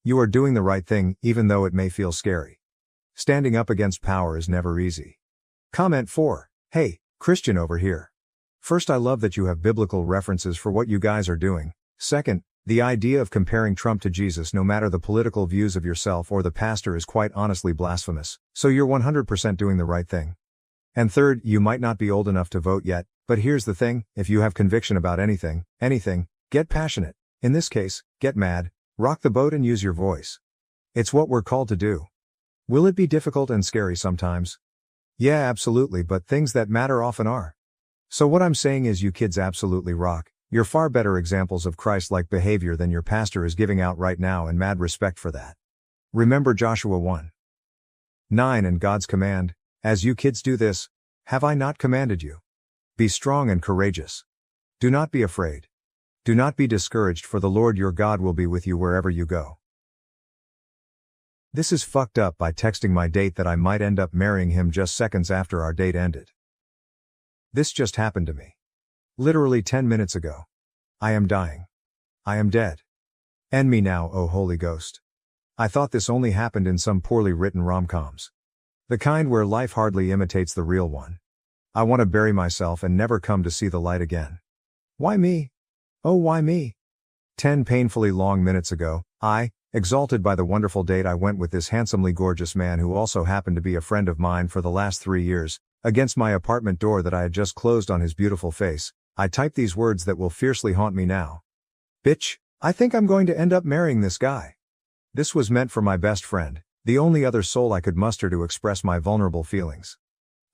You are doing the right thing, even though it may feel scary. Standing up against power is never easy. Comment 4. Hey, Christian over here. First, I love that you have biblical references for what you guys are doing. Second, The idea of comparing Trump to Jesus, no matter the political views of yourself or the pastor, is quite honestly blasphemous, so you're 100% doing the right thing. And third, you might not be old enough to vote yet, but here's the thing: if you have conviction about anything, get passionate. In this case, get mad, rock the boat and use your voice. It's what we're called to do. Will it be difficult and scary sometimes? Yeah, absolutely, but things that matter often are. So what I'm saying is, you kids absolutely rock. You're far better examples of Christ-like behavior than your pastor is giving out right now, and mad respect for that. Remember Joshua 1:9 and God's command, "As you kids do this, have I not commanded you? Be strong and courageous. Do not be afraid. Do not be discouraged, for the Lord your God will be with you wherever you go." This is fucked up by texting my date that I might end up marrying him just seconds after our date ended. This just happened to me. Literally 10 minutes ago. I am dying. I am dead. End me now, oh Holy Ghost. I thought this only happened in some poorly written rom-coms. The kind where life hardly imitates the real one. I want to bury myself and never come to see the light again. Why me? Oh, why me? 10 painfully long minutes ago, exalted by the wonderful date I went with this handsomely gorgeous man who also happened to be a friend of mine for the last 3 years, against my apartment door that I had just closed on his beautiful face, I typed these words that will fiercely haunt me now. Bitch, I think I'm going to end up marrying this guy. This was meant for my best friend, the only other soul I could muster to express my vulnerable feelings.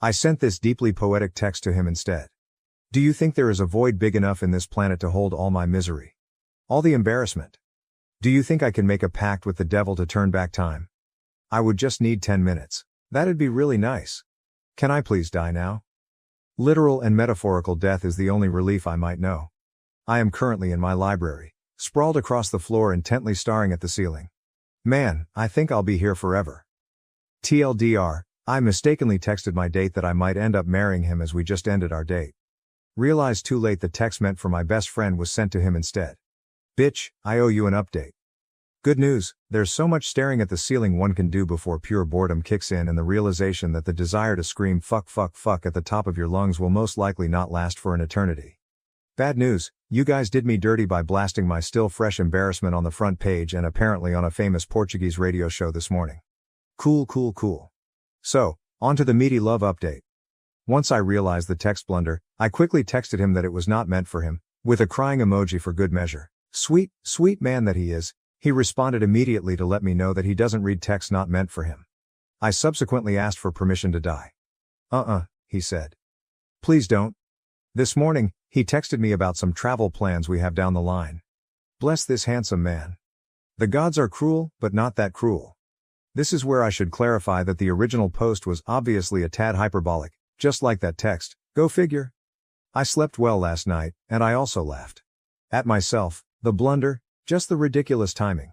I sent this deeply poetic text to him instead. Do you think there is a void big enough in this planet to hold all my misery? All the embarrassment? Do you think I can make a pact with the devil to turn back time? I would just need 10 minutes. That'd be really nice. Can I please die now? Literal and metaphorical death is the only relief I might know. I am currently in my library, sprawled across the floor intently staring at the ceiling. Man, I think I'll be here forever. TLDR, I mistakenly texted my date that I might end up marrying him as we just ended our date. Realized too late the text meant for my best friend was sent to him instead. Bitch, I owe you an update. Good news, there's so much staring at the ceiling one can do before pure boredom kicks in and the realization that the desire to scream fuck at the top of your lungs will most likely not last for an eternity. Bad news, you guys did me dirty by blasting my still fresh embarrassment on the front page and apparently on a famous Portuguese radio show this morning. Cool. So, on to the meaty love update. Once I realized the text blunder, I quickly texted him that it was not meant for him, with a crying emoji for good measure. Sweet man that he is. He responded immediately to let me know that he doesn't read text not meant for him. I subsequently asked for permission to die. He said. Please don't. This morning, he texted me about some travel plans we have down the line. Bless this handsome man. The gods are cruel, but not that cruel. This is where I should clarify that the original post was obviously a tad hyperbolic, just like that text, go figure. I slept well last night, and I also laughed. At myself, the blunder, just the ridiculous timing.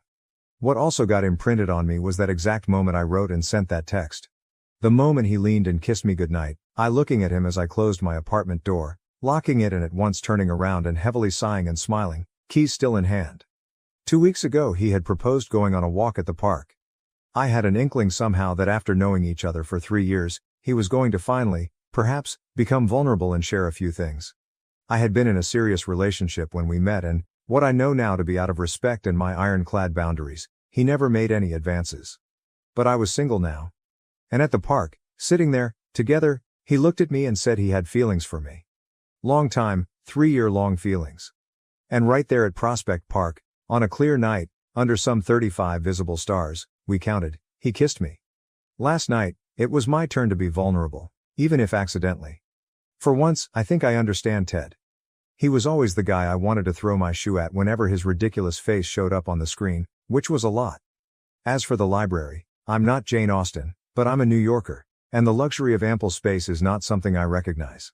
What also got imprinted on me was that exact moment I wrote and sent that text. The moment he leaned and kissed me goodnight, I looking at him as I closed my apartment door, locking it and at once turning around and heavily sighing and smiling, keys still in hand. 2 weeks ago he had proposed going on a walk at the park. I had an inkling somehow that after knowing each other for 3 years, he was going to finally, perhaps, become vulnerable and share a few things. I had been in a serious relationship when we met, and what I know now to be out of respect and my ironclad boundaries, he never made any advances. But I was single now. And at the park, sitting there, together, he looked at me and said he had feelings for me. Long time, 3-year-long feelings. And right there at Prospect Park, on a clear night, under some 35 visible stars, we counted, he kissed me. Last night, it was my turn to be vulnerable, even if accidentally. For once, I think I understand Ted. He was always the guy I wanted to throw my shoe at whenever his ridiculous face showed up on the screen, which was a lot. As for the library, I'm not Jane Austen, but I'm a New Yorker, and the luxury of ample space is not something I recognize.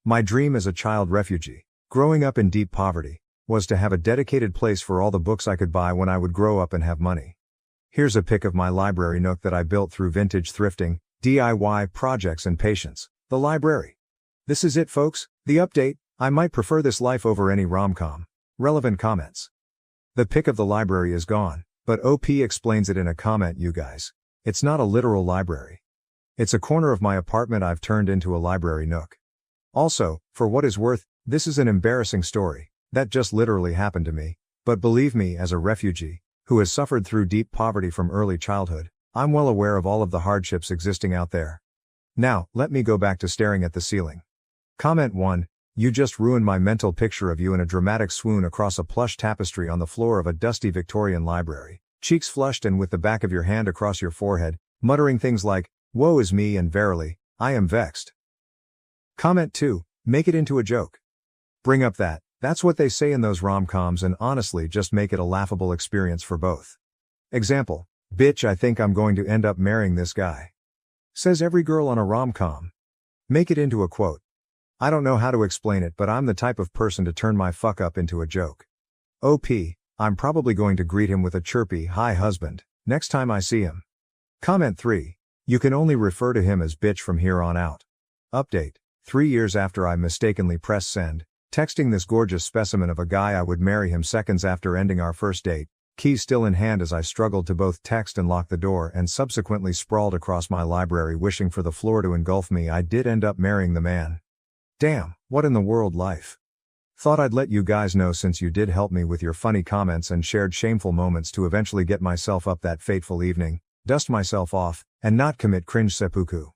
My dream as a child refugee, growing up in deep poverty, was to have a dedicated place for all the books I could buy when I would grow up and have money. Here's a pic of my library nook that I built through vintage thrifting, DIY projects and patience, the library. This is it, folks, the update. I might prefer this life over any rom-com. Relevant comments. The pic of the library is gone, but OP explains it in a comment, you guys. It's not a literal library. It's a corner of my apartment I've turned into a library nook. Also, for what is worth, this is an embarrassing story, that just literally happened to me, But believe me, as a refugee, who has suffered through deep poverty from early childhood, I'm well aware of all of the hardships existing out there. Now, let me go back to staring at the ceiling. Comment 1. You just ruined my mental picture of you in a dramatic swoon across a plush tapestry on the floor of a dusty Victorian library, cheeks flushed and with the back of your hand across your forehead, muttering things like, "Woe is me and verily, I am vexed." Comment 2. Make it into a joke. Bring up that's what they say in those rom-coms, and honestly just make it a laughable experience for both. Example: "Bitch, I think I'm going to end up marrying this guy," says every girl on a rom-com. Make it into a quote. I don't know how to explain it, but I'm the type of person to turn my fuck up into a joke. OP, I'm probably going to greet him with a chirpy "Hi husband" next time I see him. Comment 3. You can only refer to him as bitch from here on out. Update: 3 years after I mistakenly pressed send, texting this gorgeous specimen of a guy I would marry him seconds after ending our first date, keys still in hand as I struggled to both text and lock the door and subsequently sprawled across my library wishing for the floor to engulf me, I did end up marrying the man. Damn, what in the world life. Thought I'd let you guys know since you did help me with your funny comments and shared shameful moments to eventually get myself up that fateful evening, dust myself off, and not commit cringe seppuku.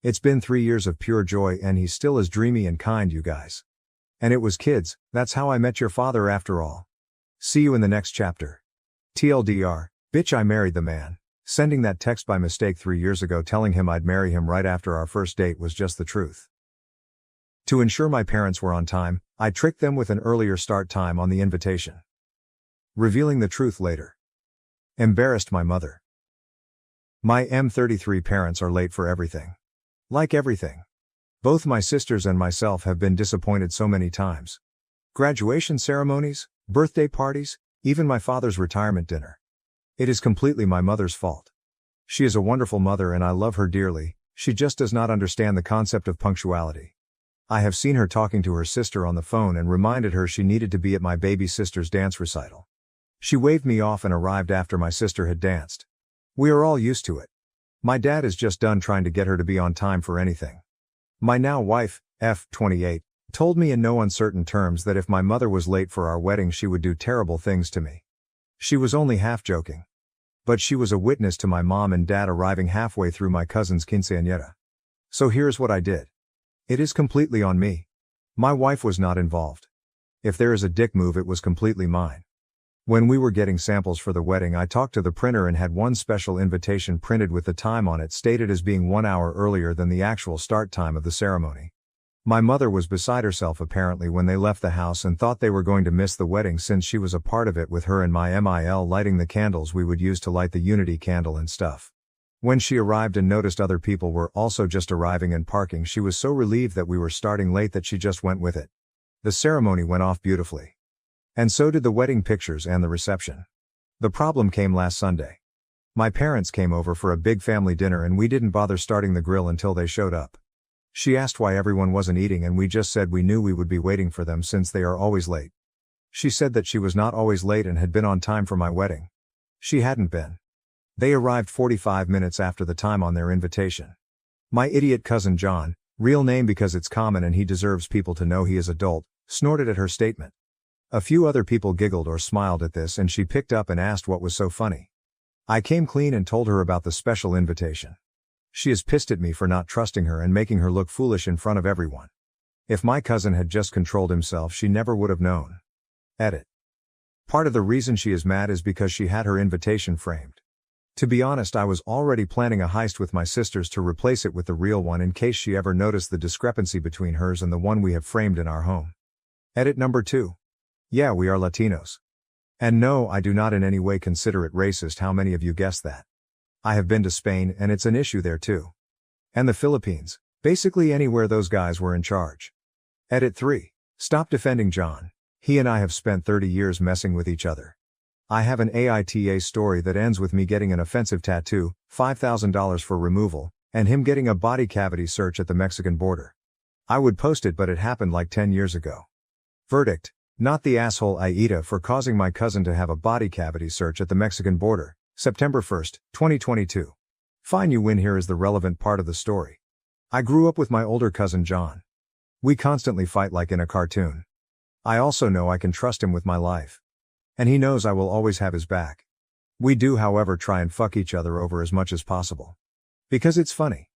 It's been 3 years of pure joy and he's still as dreamy and kind, you guys. And it was kids, that's how I met your father after all. See you in the next chapter. TLDR, bitch, I married the man. Sending that text by mistake 3 years ago telling him I'd marry him right after our first date was just the truth. To ensure my parents were on time, I tricked them with an earlier start time on the invitation. Revealing the truth later. Embarrassed my mother. My M33 parents are late for everything. Like everything. Both my sisters and myself have been disappointed so many times. Graduation ceremonies, birthday parties, even my father's retirement dinner. It is completely my mother's fault. She is a wonderful mother and I love her dearly, she just does not understand the concept of punctuality. I have seen her talking to her sister on the phone and reminded her she needed to be at my baby sister's dance recital. She waved me off and arrived after my sister had danced. We are all used to it. My dad is just done trying to get her to be on time for anything. My now wife, F28, told me in no uncertain terms that if my mother was late for our wedding she would do terrible things to me. She was only half joking. But she was a witness to my mom and dad arriving halfway through my cousin's quinceañera. So here's what I did. It is completely on me. My wife was not involved. If there is a dick move, it was completely mine. When we were getting samples for the wedding, I talked to the printer and had one special invitation printed with the time on it stated as being 1 hour earlier than the actual start time of the ceremony. My mother was beside herself apparently when they left the house and thought they were going to miss the wedding since she was a part of it with her and my MIL lighting the candles we would use to light the unity candle and stuff. When she arrived and noticed other people were also just arriving and parking, she was so relieved that we were starting late that she just went with it. The ceremony went off beautifully. And so did the wedding pictures and the reception. The problem came last Sunday. My parents came over for a big family dinner and we didn't bother starting the grill until they showed up. She asked why everyone wasn't eating and we just said we knew we would be waiting for them since they are always late. She said that she was not always late and had been on time for my wedding. She hadn't been. They arrived 45 minutes after the time on their invitation. My idiot cousin John, real name because it's common and he deserves people to know he is adult, snorted at her statement. A few other people giggled or smiled at this and she picked up and asked what was so funny. I came clean and told her about the special invitation. She is pissed at me for not trusting her and making her look foolish in front of everyone. If my cousin had just controlled himself, she never would have known. Edit. Part of the reason she is mad is because she had her invitation framed. To be honest, I was already planning a heist with my sisters to replace it with the real one in case she ever noticed the discrepancy between hers and the one we have framed in our home. Edit number 2. Yeah, we are Latinos. And no, I do not in any way consider it racist. How many of you guessed that? I have been to Spain and it's an issue there too. And the Philippines, basically anywhere those guys were in charge. Edit 3. Stop defending John. He and I have spent 30 years messing with each other. I have an AITA story that ends with me getting an offensive tattoo, $5,000 for removal, and him getting a body cavity search at the Mexican border. I would post it, but it happened like 10 years ago. Verdict: not the asshole AITA for causing my cousin to have a body cavity search at the Mexican border, September 1st, 2022. Fine, you win. Here is the relevant part of the story. I grew up with my older cousin John. We constantly fight like in a cartoon. I also know I can trust him with my life. And he knows I will always have his back. We do, however, try and fuck each other over as much as possible. Because it's funny.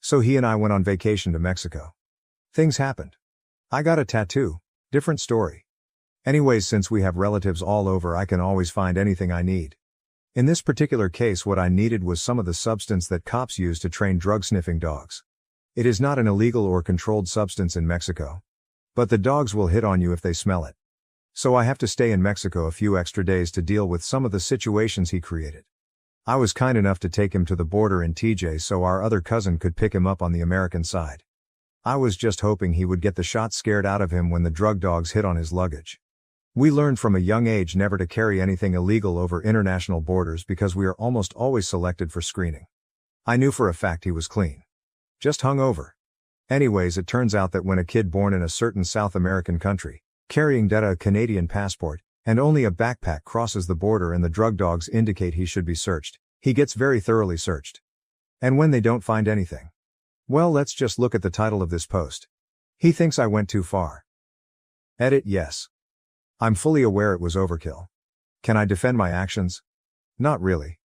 So he and I went on vacation to Mexico. Things happened. I got a tattoo. Different story. Anyways, since we have relatives all over, I can always find anything I need. In this particular case, what I needed was some of the substance that cops use to train drug-sniffing dogs. It is not an illegal or controlled substance in Mexico. But the dogs will hit on you if they smell it. So I have to stay in Mexico a few extra days to deal with some of the situations he created. I was kind enough to take him to the border in TJ so our other cousin could pick him up on the American side. I was just hoping he would get the shot scared out of him when the drug dogs hit on his luggage. We learned from a young age never to carry anything illegal over international borders because we are almost always selected for screening. I knew for a fact he was clean. Just hungover. Anyways, it turns out that when a kid born in a certain South American country, carrying a Canadian passport, and only a backpack crosses the border and the drug dogs indicate he should be searched, he gets very thoroughly searched. And when they don't find anything, well, let's just look at the title of this post. He thinks I went too far. Edit: yes. I'm fully aware it was overkill. Can I defend my actions? Not really.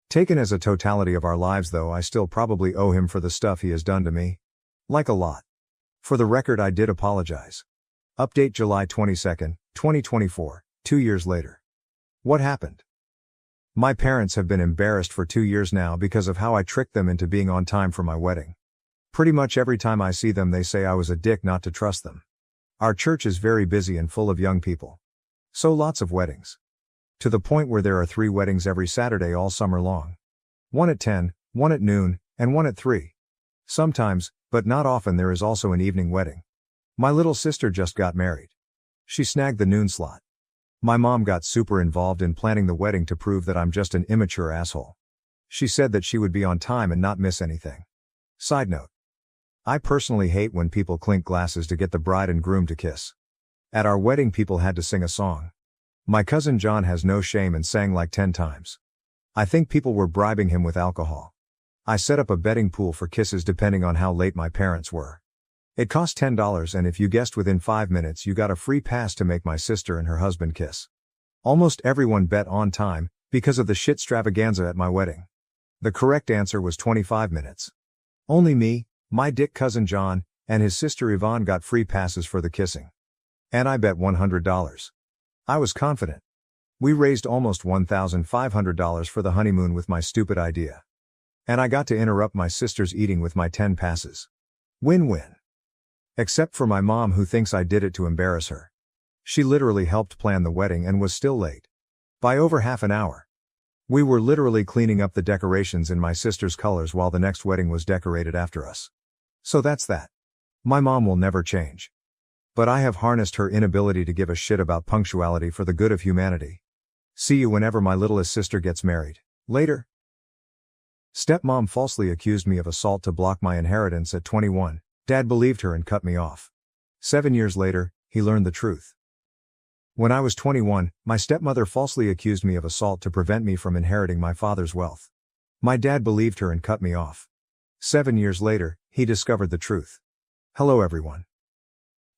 Taken as a totality of our lives though, I still probably owe him for the stuff he has done to me. Like a lot. For the record, I did apologize. Update July 22, 2024, 2 years later. What happened? My parents have been embarrassed for 2 years now because of how I tricked them into being on time for my wedding. Pretty much every time I see them they say I was a dick not to trust them. Our church is very busy and full of young people. So lots of weddings. To the point where there are 3 weddings every Saturday all summer long. One at 10, one at noon, and one at 3. Sometimes, but not often, there is also an evening wedding. My little sister just got married. She snagged the noon slot. My mom got super involved in planning the wedding to prove that I'm just an immature asshole. She said that she would be on time and not miss anything. Side note. I personally hate when people clink glasses to get the bride and groom to kiss. At our wedding people had to sing a song. My cousin John has no shame and sang like 10 times. I think people were bribing him with alcohol. I set up a betting pool for kisses depending on how late my parents were. It cost $10 and if you guessed within 5 minutes you got a free pass to make my sister and her husband kiss. Almost everyone bet on time, because of the shitstravaganza at my wedding. The correct answer was 25 minutes. Only me, my dick cousin John, and his sister Yvonne got free passes for the kissing. And I bet $100. I was confident. We raised almost $1,500 for the honeymoon with my stupid idea. And I got to interrupt my sister's eating with my 10 passes. Win-win. Except for my mom, who thinks I did it to embarrass her. She literally helped plan the wedding and was still late. By over half an hour. We were literally cleaning up the decorations in my sister's colors while the next wedding was decorated after us. So that's that. My mom will never change. But I have harnessed her inability to give a shit about punctuality for the good of humanity. See you whenever my littlest sister gets married. Later. Stepmom falsely accused me of assault to block my inheritance at 21. Dad believed her and cut me off. 7 years later, he learned the truth. When I was 21, my stepmother falsely accused me of assault to prevent me from inheriting my father's wealth. My dad believed her and cut me off. 7 years later, he discovered the truth. Hello everyone.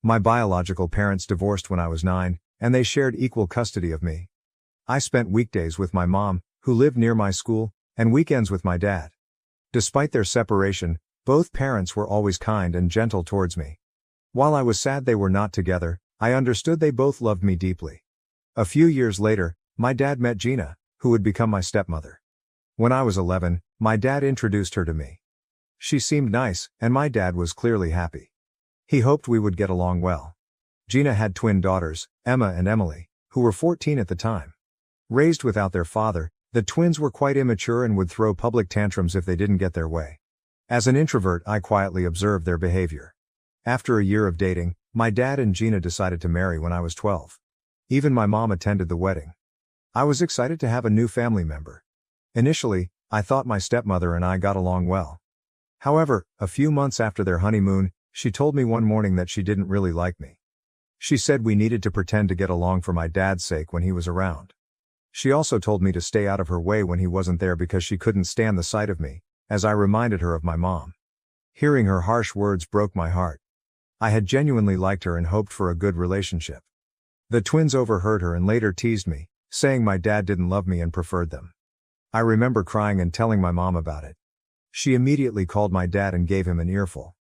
My biological parents divorced when I was 9, and they shared equal custody of me. I spent weekdays with my mom, who lived near my school, and weekends with my dad. Despite their separation, both parents were always kind and gentle towards me. While I was sad they were not together, I understood they both loved me deeply. A few years later, my dad met Gina, who would become my stepmother. When I was 11, my dad introduced her to me. She seemed nice, and my dad was clearly happy. He hoped we would get along well. Gina had twin daughters, Emma and Emily, who were 14 at the time. Raised without their father, the twins were quite immature and would throw public tantrums if they didn't get their way. As an introvert, I quietly observed their behavior. After a year of dating, my dad and Gina decided to marry when I was 12. Even my mom attended the wedding. I was excited to have a new family member. Initially, I thought my stepmother and I got along well. However, a few months after their honeymoon, she told me one morning that she didn't really like me. She said we needed to pretend to get along for my dad's sake when he was around. She also told me to stay out of her way when he wasn't there because she couldn't stand the sight of me, as I reminded her of my mom. Hearing her harsh words broke my heart. I had genuinely liked her and hoped for a good relationship. The twins overheard her and later teased me, saying my dad didn't love me and preferred them. I remember crying and telling my mom about it. She immediately called my dad and gave him an earful.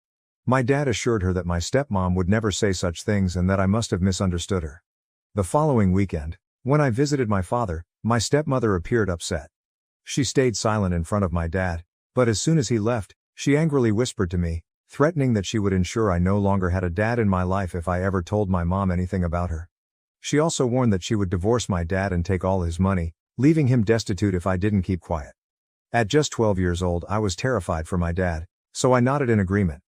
My dad assured her that my stepmom would never say such things and that I must have misunderstood her. The following weekend, when I visited my father, my stepmother appeared upset. She stayed silent in front of my dad, but as soon as he left, she angrily whispered to me, threatening that she would ensure I no longer had a dad in my life if I ever told my mom anything about her. She also warned that she would divorce my dad and take all his money, leaving him destitute if I didn't keep quiet. At just 12 years old, I was terrified for my dad, so I nodded in agreement.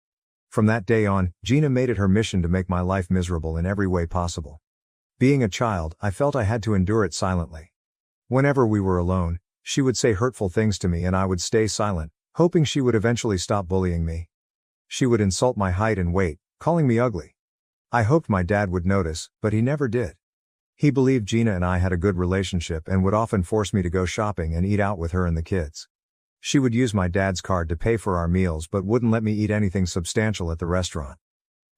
From that day on, Gina made it her mission to make my life miserable in every way possible. Being a child, I felt I had to endure it silently. Whenever we were alone, she would say hurtful things to me and I would stay silent, hoping she would eventually stop bullying me. She would insult my height and weight, calling me ugly. I hoped my dad would notice, but he never did. He believed Gina and I had a good relationship and would often force me to go shopping and eat out with her and the kids. She would use my dad's card to pay for our meals but wouldn't let me eat anything substantial at the restaurant.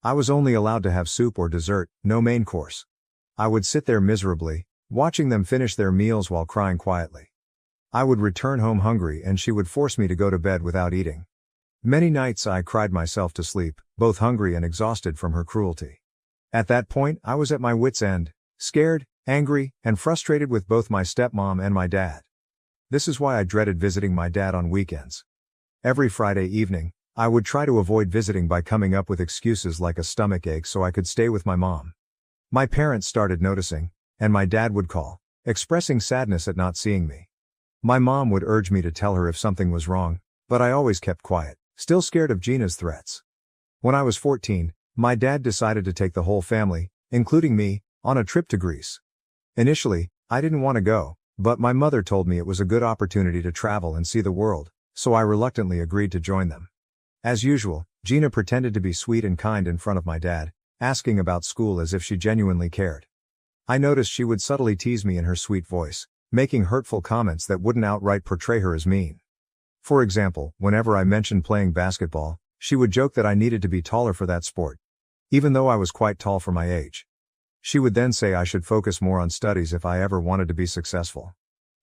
I was only allowed to have soup or dessert, no main course. I would sit there miserably, watching them finish their meals while crying quietly. I would return home hungry and she would force me to go to bed without eating. Many nights I cried myself to sleep, both hungry and exhausted from her cruelty. At that point, I was at my wits' end, scared, angry, and frustrated with both my stepmom and my dad. This is why I dreaded visiting my dad on weekends. Every Friday evening, I would try to avoid visiting by coming up with excuses like a stomach ache so I could stay with my mom. My parents started noticing, and my dad would call, expressing sadness at not seeing me. My mom would urge me to tell her if something was wrong, but I always kept quiet, still scared of Gina's threats. When I was 14, my dad decided to take the whole family, including me, on a trip to Greece. Initially, I didn't want to go, but my mother told me it was a good opportunity to travel and see the world, so I reluctantly agreed to join them. As usual, Gina pretended to be sweet and kind in front of my dad, asking about school as if she genuinely cared. I noticed she would subtly tease me in her sweet voice, making hurtful comments that wouldn't outright portray her as mean. For example, whenever I mentioned playing basketball, she would joke that I needed to be taller for that sport, even though I was quite tall for my age. She would then say I should focus more on studies if I ever wanted to be successful.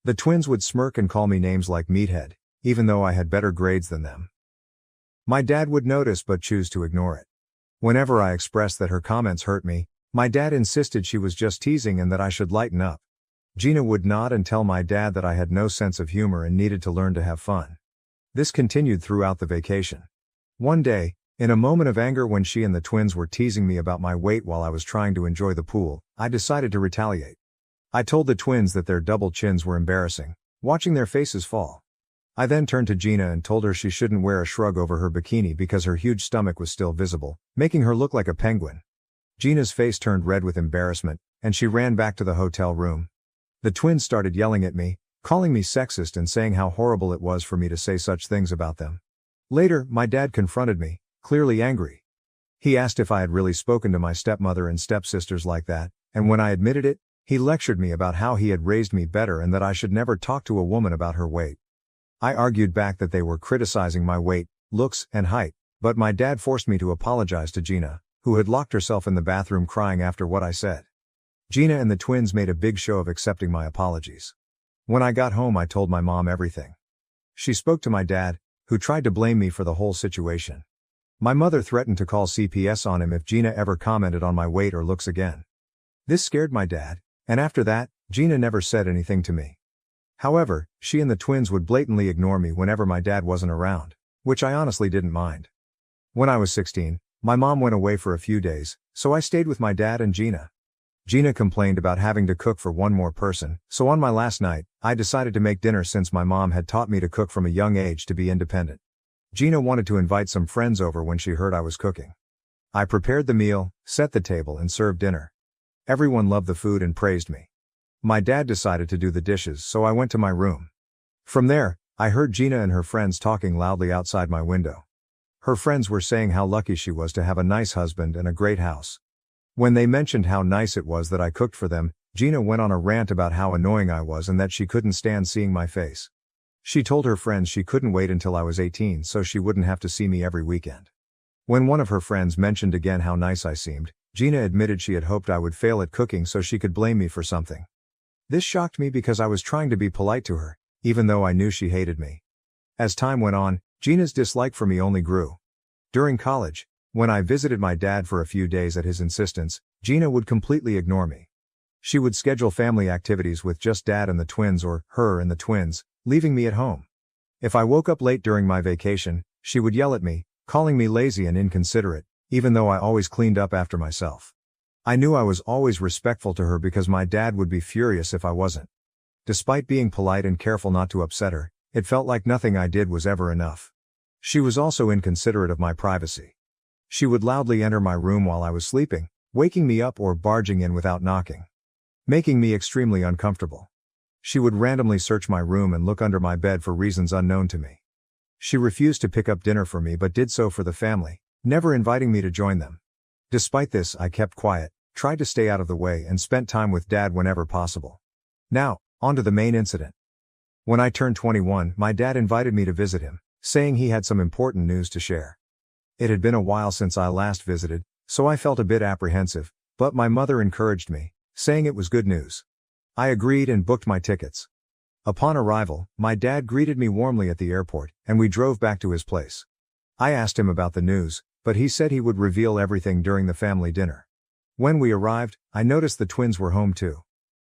The twins would smirk and call me names like meathead, even though I had better grades than them. My dad would notice but choose to ignore it. Whenever I expressed that her comments hurt me, my dad insisted she was just teasing and that I should lighten up. Gina would nod and tell my dad that I had no sense of humor and needed to learn to have fun. This continued throughout the vacation. One day, in a moment of anger when she and the twins were teasing me about my weight while I was trying to enjoy the pool, I decided to retaliate. I told the twins that their double chins were embarrassing, watching their faces fall. I then turned to Gina and told her she shouldn't wear a shrug over her bikini because her huge stomach was still visible, making her look like a penguin. Gina's face turned red with embarrassment, and she ran back to the hotel room. The twins started yelling at me, calling me sexist and saying how horrible it was for me to say such things about them. Later, my dad confronted me, clearly angry. He asked if I had really spoken to my stepmother and stepsisters like that, and when I admitted it, he lectured me about how he had raised me better and that I should never talk to a woman about her weight. I argued back that they were criticizing my weight, looks, and height, but my dad forced me to apologize to Gina, who had locked herself in the bathroom crying after what I said. Gina and the twins made a big show of accepting my apologies. When I got home, I told my mom everything. She spoke to my dad, who tried to blame me for the whole situation. My mother threatened to call CPS on him if Gina ever commented on my weight or looks again. This scared my dad, and after that, Gina never said anything to me. However, she and the twins would blatantly ignore me whenever my dad wasn't around, which I honestly didn't mind. When I was 16, my mom went away for a few days, so I stayed with my dad and Gina. Gina complained about having to cook for one more person, so on my last night, I decided to make dinner since my mom had taught me to cook from a young age to be independent. Gina wanted to invite some friends over when she heard I was cooking. I prepared the meal, set the table, and served dinner. Everyone loved the food and praised me. My dad decided to do the dishes, so I went to my room. From there, I heard Gina and her friends talking loudly outside my window. Her friends were saying how lucky she was to have a nice husband and a great house. When they mentioned how nice it was that I cooked for them, Gina went on a rant about how annoying I was and that she couldn't stand seeing my face. She told her friends she couldn't wait until I was 18 so she wouldn't have to see me every weekend. When one of her friends mentioned again how nice I seemed, Gina admitted she had hoped I would fail at cooking so she could blame me for something. This shocked me because I was trying to be polite to her, even though I knew she hated me. As time went on, Gina's dislike for me only grew. During college, when I visited my dad for a few days at his insistence, Gina would completely ignore me. She would schedule family activities with just dad and the twins or her and the twins, leaving me at home. If I woke up late during my vacation, she would yell at me, calling me lazy and inconsiderate, even though I always cleaned up after myself. I knew I was always respectful to her because my dad would be furious if I wasn't. Despite being polite and careful not to upset her, it felt like nothing I did was ever enough. She was also inconsiderate of my privacy. She would loudly enter my room while I was sleeping, waking me up or barging in without knocking, making me extremely uncomfortable. She would randomly search my room and look under my bed for reasons unknown to me. She refused to pick up dinner for me but did so for the family, never inviting me to join them. Despite this, I kept quiet, tried to stay out of the way and spent time with dad whenever possible. Now, on to the main incident. When I turned 21, my dad invited me to visit him, saying he had some important news to share. It had been a while since I last visited, so I felt a bit apprehensive, but my mother encouraged me, saying it was good news. I agreed and booked my tickets. Upon arrival, my dad greeted me warmly at the airport, and we drove back to his place. I asked him about the news, but he said he would reveal everything during the family dinner. When we arrived, I noticed the twins were home too.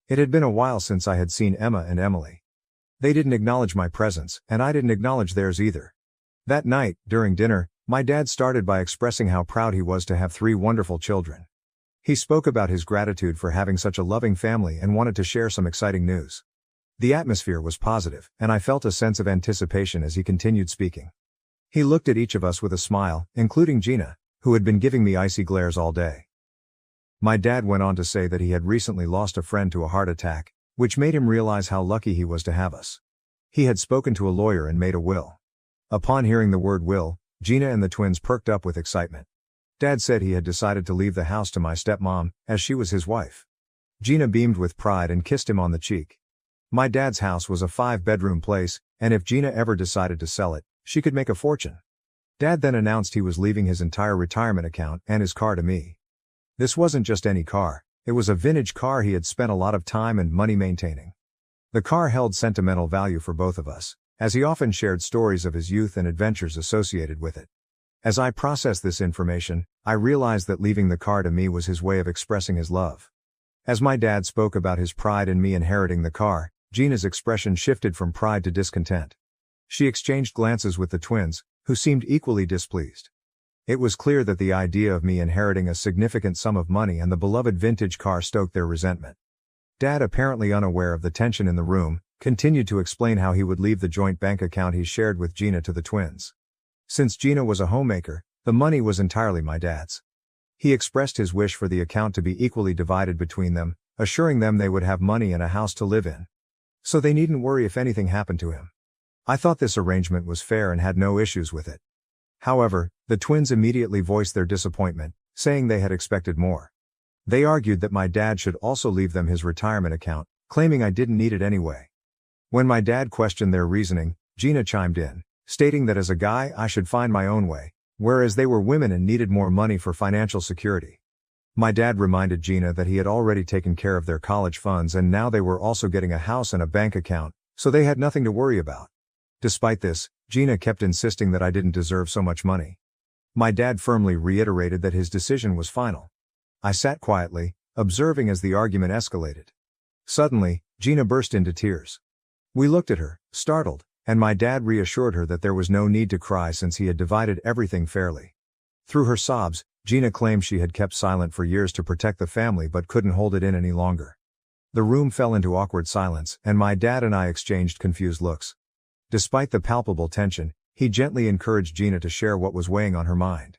It had been a while since I had seen Emma and Emily. They didn't acknowledge my presence, and I didn't acknowledge theirs either. That night, during dinner, my dad started by expressing how proud he was to have 3 wonderful children. He spoke about his gratitude for having such a loving family and wanted to share some exciting news. The atmosphere was positive, and I felt a sense of anticipation as he continued speaking. He looked at each of us with a smile, including Gina, who had been giving me icy glares all day. My dad went on to say that he had recently lost a friend to a heart attack, which made him realize how lucky he was to have us. He had spoken to a lawyer and made a will. Upon hearing the word will, Gina and the twins perked up with excitement. Dad said he had decided to leave the house to my stepmom, as she was his wife. Gina beamed with pride and kissed him on the cheek. My dad's house was a 5-bedroom place, and if Gina ever decided to sell it, she could make a fortune. Dad then announced he was leaving his entire retirement account and his car to me. This wasn't just any car, it was a vintage car he had spent a lot of time and money maintaining. The car held sentimental value for both of us, as he often shared stories of his youth and adventures associated with it. As I processed this information, I realized that leaving the car to me was his way of expressing his love. As my dad spoke about his pride in me inheriting the car, Gina's expression shifted from pride to discontent. She exchanged glances with the twins, who seemed equally displeased. It was clear that the idea of me inheriting a significant sum of money and the beloved vintage car stoked their resentment. Dad, apparently unaware of the tension in the room, continued to explain how he would leave the joint bank account he shared with Gina to the twins. Since Gina was a homemaker, the money was entirely my dad's. He expressed his wish for the account to be equally divided between them, assuring them they would have money and a house to live in, so they needn't worry if anything happened to him. I thought this arrangement was fair and had no issues with it. However, the twins immediately voiced their disappointment, saying they had expected more. They argued that my dad should also leave them his retirement account, claiming I didn't need it anyway. When my dad questioned their reasoning, Gina chimed in, stating that as a guy I should find my own way, whereas they were women and needed more money for financial security. My dad reminded Gina that he had already taken care of their college funds and now they were also getting a house and a bank account, so they had nothing to worry about. Despite this, Gina kept insisting that I didn't deserve so much money. My dad firmly reiterated that his decision was final. I sat quietly, observing as the argument escalated. Suddenly, Gina burst into tears. We looked at her, startled, and my dad reassured her that there was no need to cry since he had divided everything fairly. Through her sobs, Gina claimed she had kept silent for years to protect the family but couldn't hold it in any longer. The room fell into awkward silence, and my dad and I exchanged confused looks. Despite the palpable tension, he gently encouraged Gina to share what was weighing on her mind.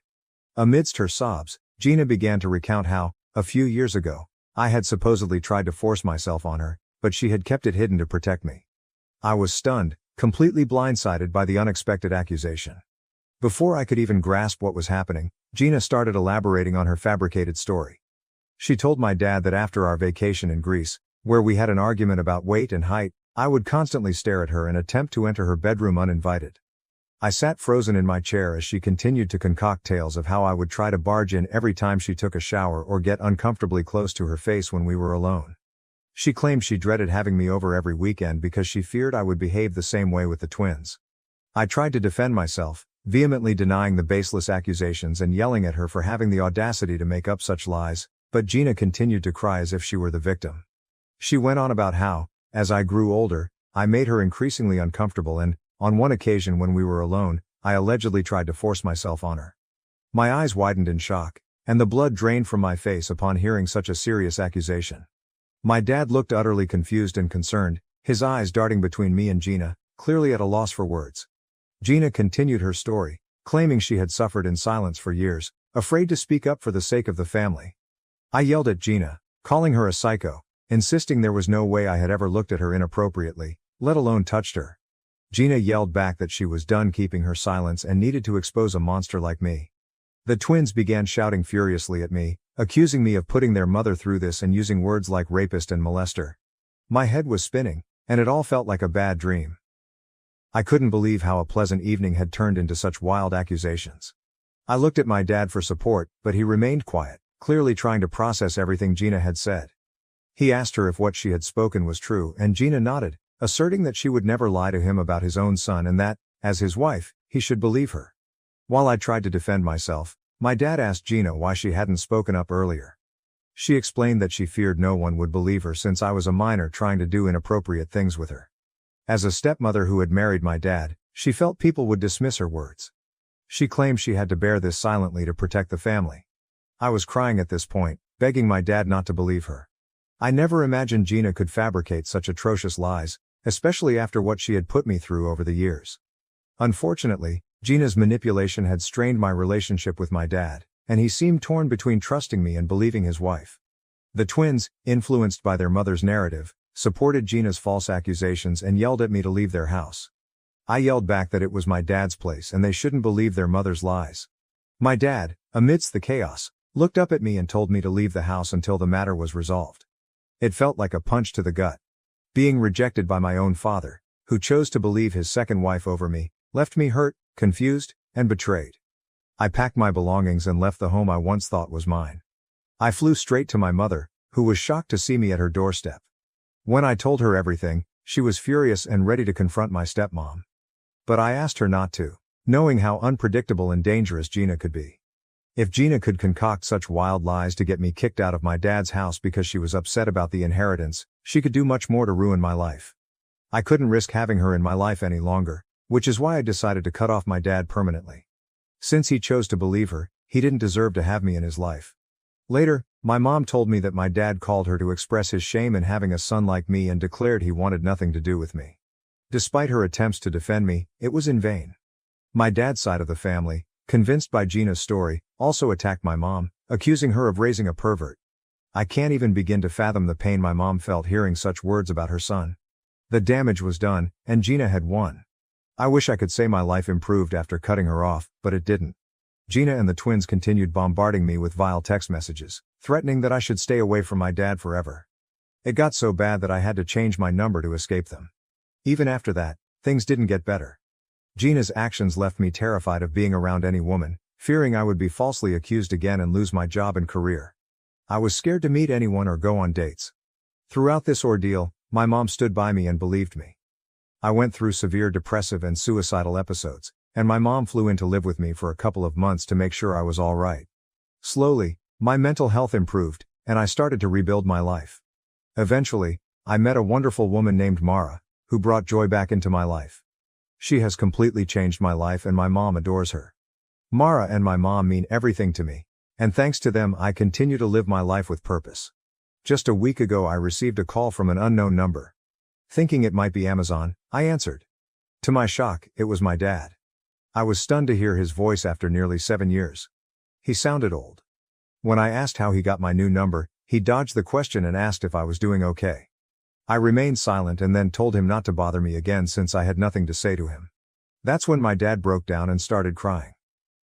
Amidst her sobs, Gina began to recount how, a few years ago, I had supposedly tried to force myself on her, but she had kept it hidden to protect me. I was stunned, completely blindsided by the unexpected accusation. Before I could even grasp what was happening, Gina started elaborating on her fabricated story. She told my dad that after our vacation in Greece, where we had an argument about weight and height, I would constantly stare at her and attempt to enter her bedroom uninvited. I sat frozen in my chair as she continued to concoct tales of how I would try to barge in every time she took a shower or get uncomfortably close to her face when we were alone. She claimed she dreaded having me over every weekend because she feared I would behave the same way with the twins. I tried to defend myself, vehemently denying the baseless accusations and yelling at her for having the audacity to make up such lies, but Gina continued to cry as if she were the victim. She went on about how, as I grew older, I made her increasingly uncomfortable and, on one occasion when we were alone, I allegedly tried to force myself on her. My eyes widened in shock, and the blood drained from my face upon hearing such a serious accusation. My dad looked utterly confused and concerned, his eyes darting between me and Gina, clearly at a loss for words. Gina continued her story, claiming she had suffered in silence for years, afraid to speak up for the sake of the family. I yelled at Gina, calling her a psycho, insisting there was no way I had ever looked at her inappropriately, let alone touched her. Gina yelled back that she was done keeping her silence and needed to expose a monster like me. The twins began shouting furiously at me, accusing me of putting their mother through this and using words like rapist and molester. My head was spinning, and it all felt like a bad dream. I couldn't believe how a pleasant evening had turned into such wild accusations. I looked at my dad for support, but he remained quiet, clearly trying to process everything Gina had said. He asked her if what she had spoken was true, and Gina nodded, asserting that she would never lie to him about his own son and that, as his wife, he should believe her. While I tried to defend myself, my dad asked Gina why she hadn't spoken up earlier. She explained that she feared no one would believe her since I was a minor trying to do inappropriate things with her. As a stepmother who had married my dad, she felt people would dismiss her words. She claimed she had to bear this silently to protect the family. I was crying at this point, begging my dad not to believe her. I never imagined Gina could fabricate such atrocious lies, especially after what she had put me through over the years. Unfortunately, Gina's manipulation had strained my relationship with my dad, and he seemed torn between trusting me and believing his wife. The twins, influenced by their mother's narrative, supported Gina's false accusations and yelled at me to leave their house. I yelled back that it was my dad's place and they shouldn't believe their mother's lies. My dad, amidst the chaos, looked up at me and told me to leave the house until the matter was resolved. It felt like a punch to the gut. Being rejected by my own father, who chose to believe his second wife over me, left me hurt, confused, and betrayed. I packed my belongings and left the home I once thought was mine. I flew straight to my mother, who was shocked to see me at her doorstep. When I told her everything, she was furious and ready to confront my stepmom. But I asked her not to, knowing how unpredictable and dangerous Gina could be. If Gina could concoct such wild lies to get me kicked out of my dad's house because she was upset about the inheritance, she could do much more to ruin my life. I couldn't risk having her in my life any longer, which is why I decided to cut off my dad permanently. Since he chose to believe her, he didn't deserve to have me in his life. Later, my mom told me that my dad called her to express his shame in having a son like me and declared he wanted nothing to do with me. Despite her attempts to defend me, it was in vain. My dad's side of the family, convinced by Gina's story, also attacked my mom, accusing her of raising a pervert. I can't even begin to fathom the pain my mom felt hearing such words about her son. The damage was done, and Gina had won. I wish I could say my life improved after cutting her off, but it didn't. Gina and the twins continued bombarding me with vile text messages, threatening that I should stay away from my dad forever. It got so bad that I had to change my number to escape them. Even after that, things didn't get better. Gina's actions left me terrified of being around any woman, fearing I would be falsely accused again and lose my job and career. I was scared to meet anyone or go on dates. Throughout this ordeal, my mom stood by me and believed me. I went through severe depressive and suicidal episodes, and my mom flew in to live with me for a couple of months to make sure I was all right. Slowly, my mental health improved, and I started to rebuild my life. Eventually, I met a wonderful woman named Mara, who brought joy back into my life. She has completely changed my life and my mom adores her. Mara and my mom mean everything to me, and thanks to them I continue to live my life with purpose. Just a week ago I received a call from an unknown number. Thinking it might be Amazon, I answered. To my shock, it was my dad. I was stunned to hear his voice after nearly 7 years. He sounded old. When I asked how he got my new number, he dodged the question and asked if I was doing okay. I remained silent and then told him not to bother me again since I had nothing to say to him. That's when my dad broke down and started crying.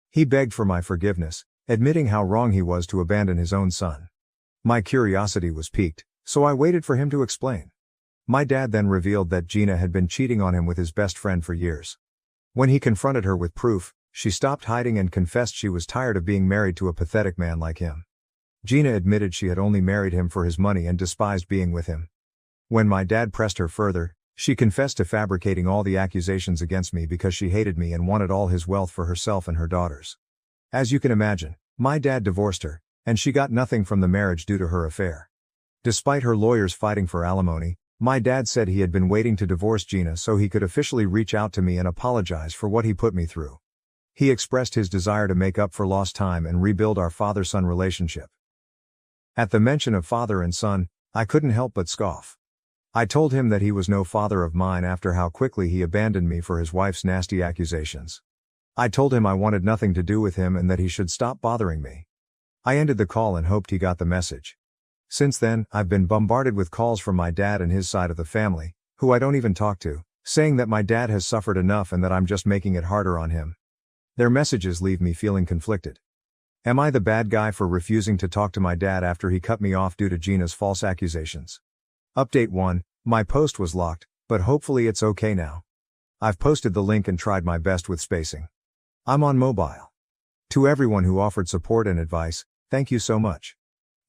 He begged for my forgiveness, admitting how wrong he was to abandon his own son. My curiosity was piqued, so I waited for him to explain. My dad then revealed that Gina had been cheating on him with his best friend for years. When he confronted her with proof, she stopped hiding and confessed she was tired of being married to a pathetic man like him. Gina admitted she had only married him for his money and despised being with him, When my dad pressed her further, she confessed to fabricating all the accusations against me because she hated me and wanted all his wealth for herself and her daughters. As you can imagine, my dad divorced her, and she got nothing from the marriage due to her affair. Despite her lawyers fighting for alimony, my dad said he had been waiting to divorce Gina so he could officially reach out to me and apologize for what he put me through. He expressed his desire to make up for lost time and rebuild our father-son relationship. At the mention of father and son, I couldn't help but scoff. I told him that he was no father of mine after how quickly he abandoned me for his wife's nasty accusations. I told him I wanted nothing to do with him and that he should stop bothering me. I ended the call and hoped he got the message. Since then, I've been bombarded with calls from my dad and his side of the family, who I don't even talk to, saying that my dad has suffered enough and that I'm just making it harder on him. Their messages leave me feeling conflicted. Am I the bad guy for refusing to talk to my dad after he cut me off due to Gina's false accusations? Update 1, my post was locked, but hopefully it's okay now. I've posted the link and tried my best with spacing. I'm on mobile. To everyone who offered support and advice, thank you so much.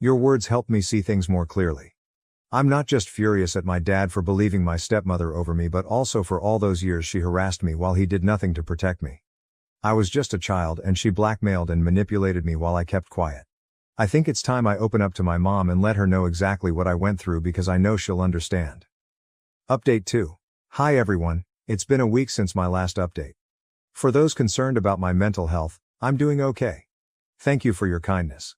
Your words helped me see things more clearly. I'm not just furious at my dad for believing my stepmother over me but also for all those years she harassed me while he did nothing to protect me. I was just a child and she blackmailed and manipulated me while I kept quiet. I think it's time I open up to my mom and let her know exactly what I went through because I know she'll understand. Update 2. Hi everyone, it's been a week since my last update. For those concerned about my mental health, I'm doing okay. Thank you for your kindness.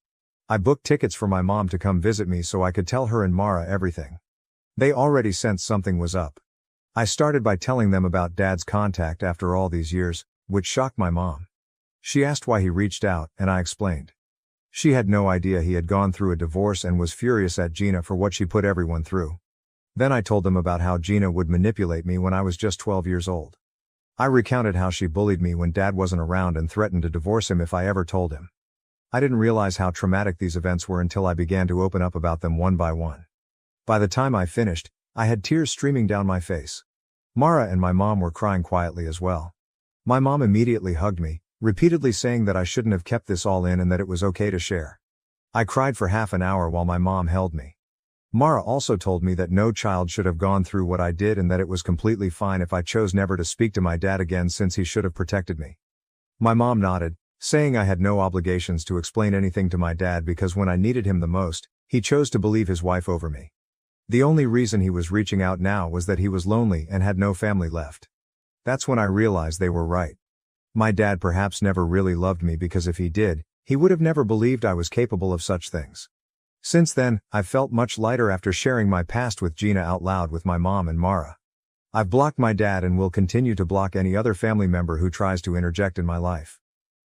I booked tickets for my mom to come visit me so I could tell her and Mara everything. They already sensed something was up. I started by telling them about Dad's contact after all these years, which shocked my mom. She asked why he reached out, and I explained. She had no idea he had gone through a divorce and was furious at Gina for what she put everyone through. Then I told them about how Gina would manipulate me when I was just 12 years old. I recounted how she bullied me when Dad wasn't around and threatened to divorce him if I ever told him. I didn't realize how traumatic these events were until I began to open up about them one by one. By the time I finished, I had tears streaming down my face. Mara and my mom were crying quietly as well. My mom immediately hugged me, repeatedly saying that I shouldn't have kept this all in and that it was okay to share. I cried for half an hour while my mom held me. Mara also told me that no child should have gone through what I did and that it was completely fine if I chose never to speak to my dad again since he should have protected me. My mom nodded, saying I had no obligations to explain anything to my dad because when I needed him the most, he chose to believe his wife over me. The only reason he was reaching out now was that he was lonely and had no family left. That's when I realized they were right. My dad perhaps never really loved me because if he did, he would have never believed I was capable of such things. Since then, I've felt much lighter after sharing my past with Gina out loud with my mom and Mara. I've blocked my dad and will continue to block any other family member who tries to interject in my life.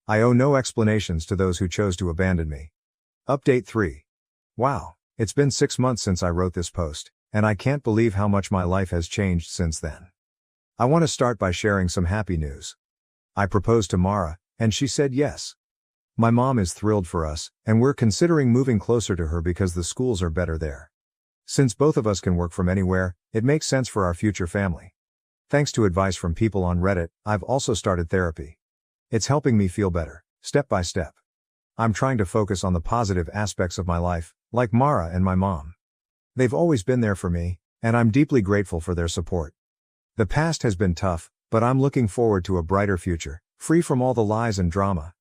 I owe no explanations to those who chose to abandon me. Update 3. Wow, it's been 6 months since I wrote this post, and I can't believe how much my life has changed since then. I want to start by sharing some happy news. I proposed to Mara, and she said yes. My mom is thrilled for us, and we're considering moving closer to her because the schools are better there. Since both of us can work from anywhere, it makes sense for our future family. Thanks to advice from people on Reddit, I've also started therapy. It's helping me feel better, step by step. I'm trying to focus on the positive aspects of my life, like Mara and my mom. They've always been there for me, and I'm deeply grateful for their support. The past has been tough, but I'm looking forward to a brighter future, free from all the lies and drama.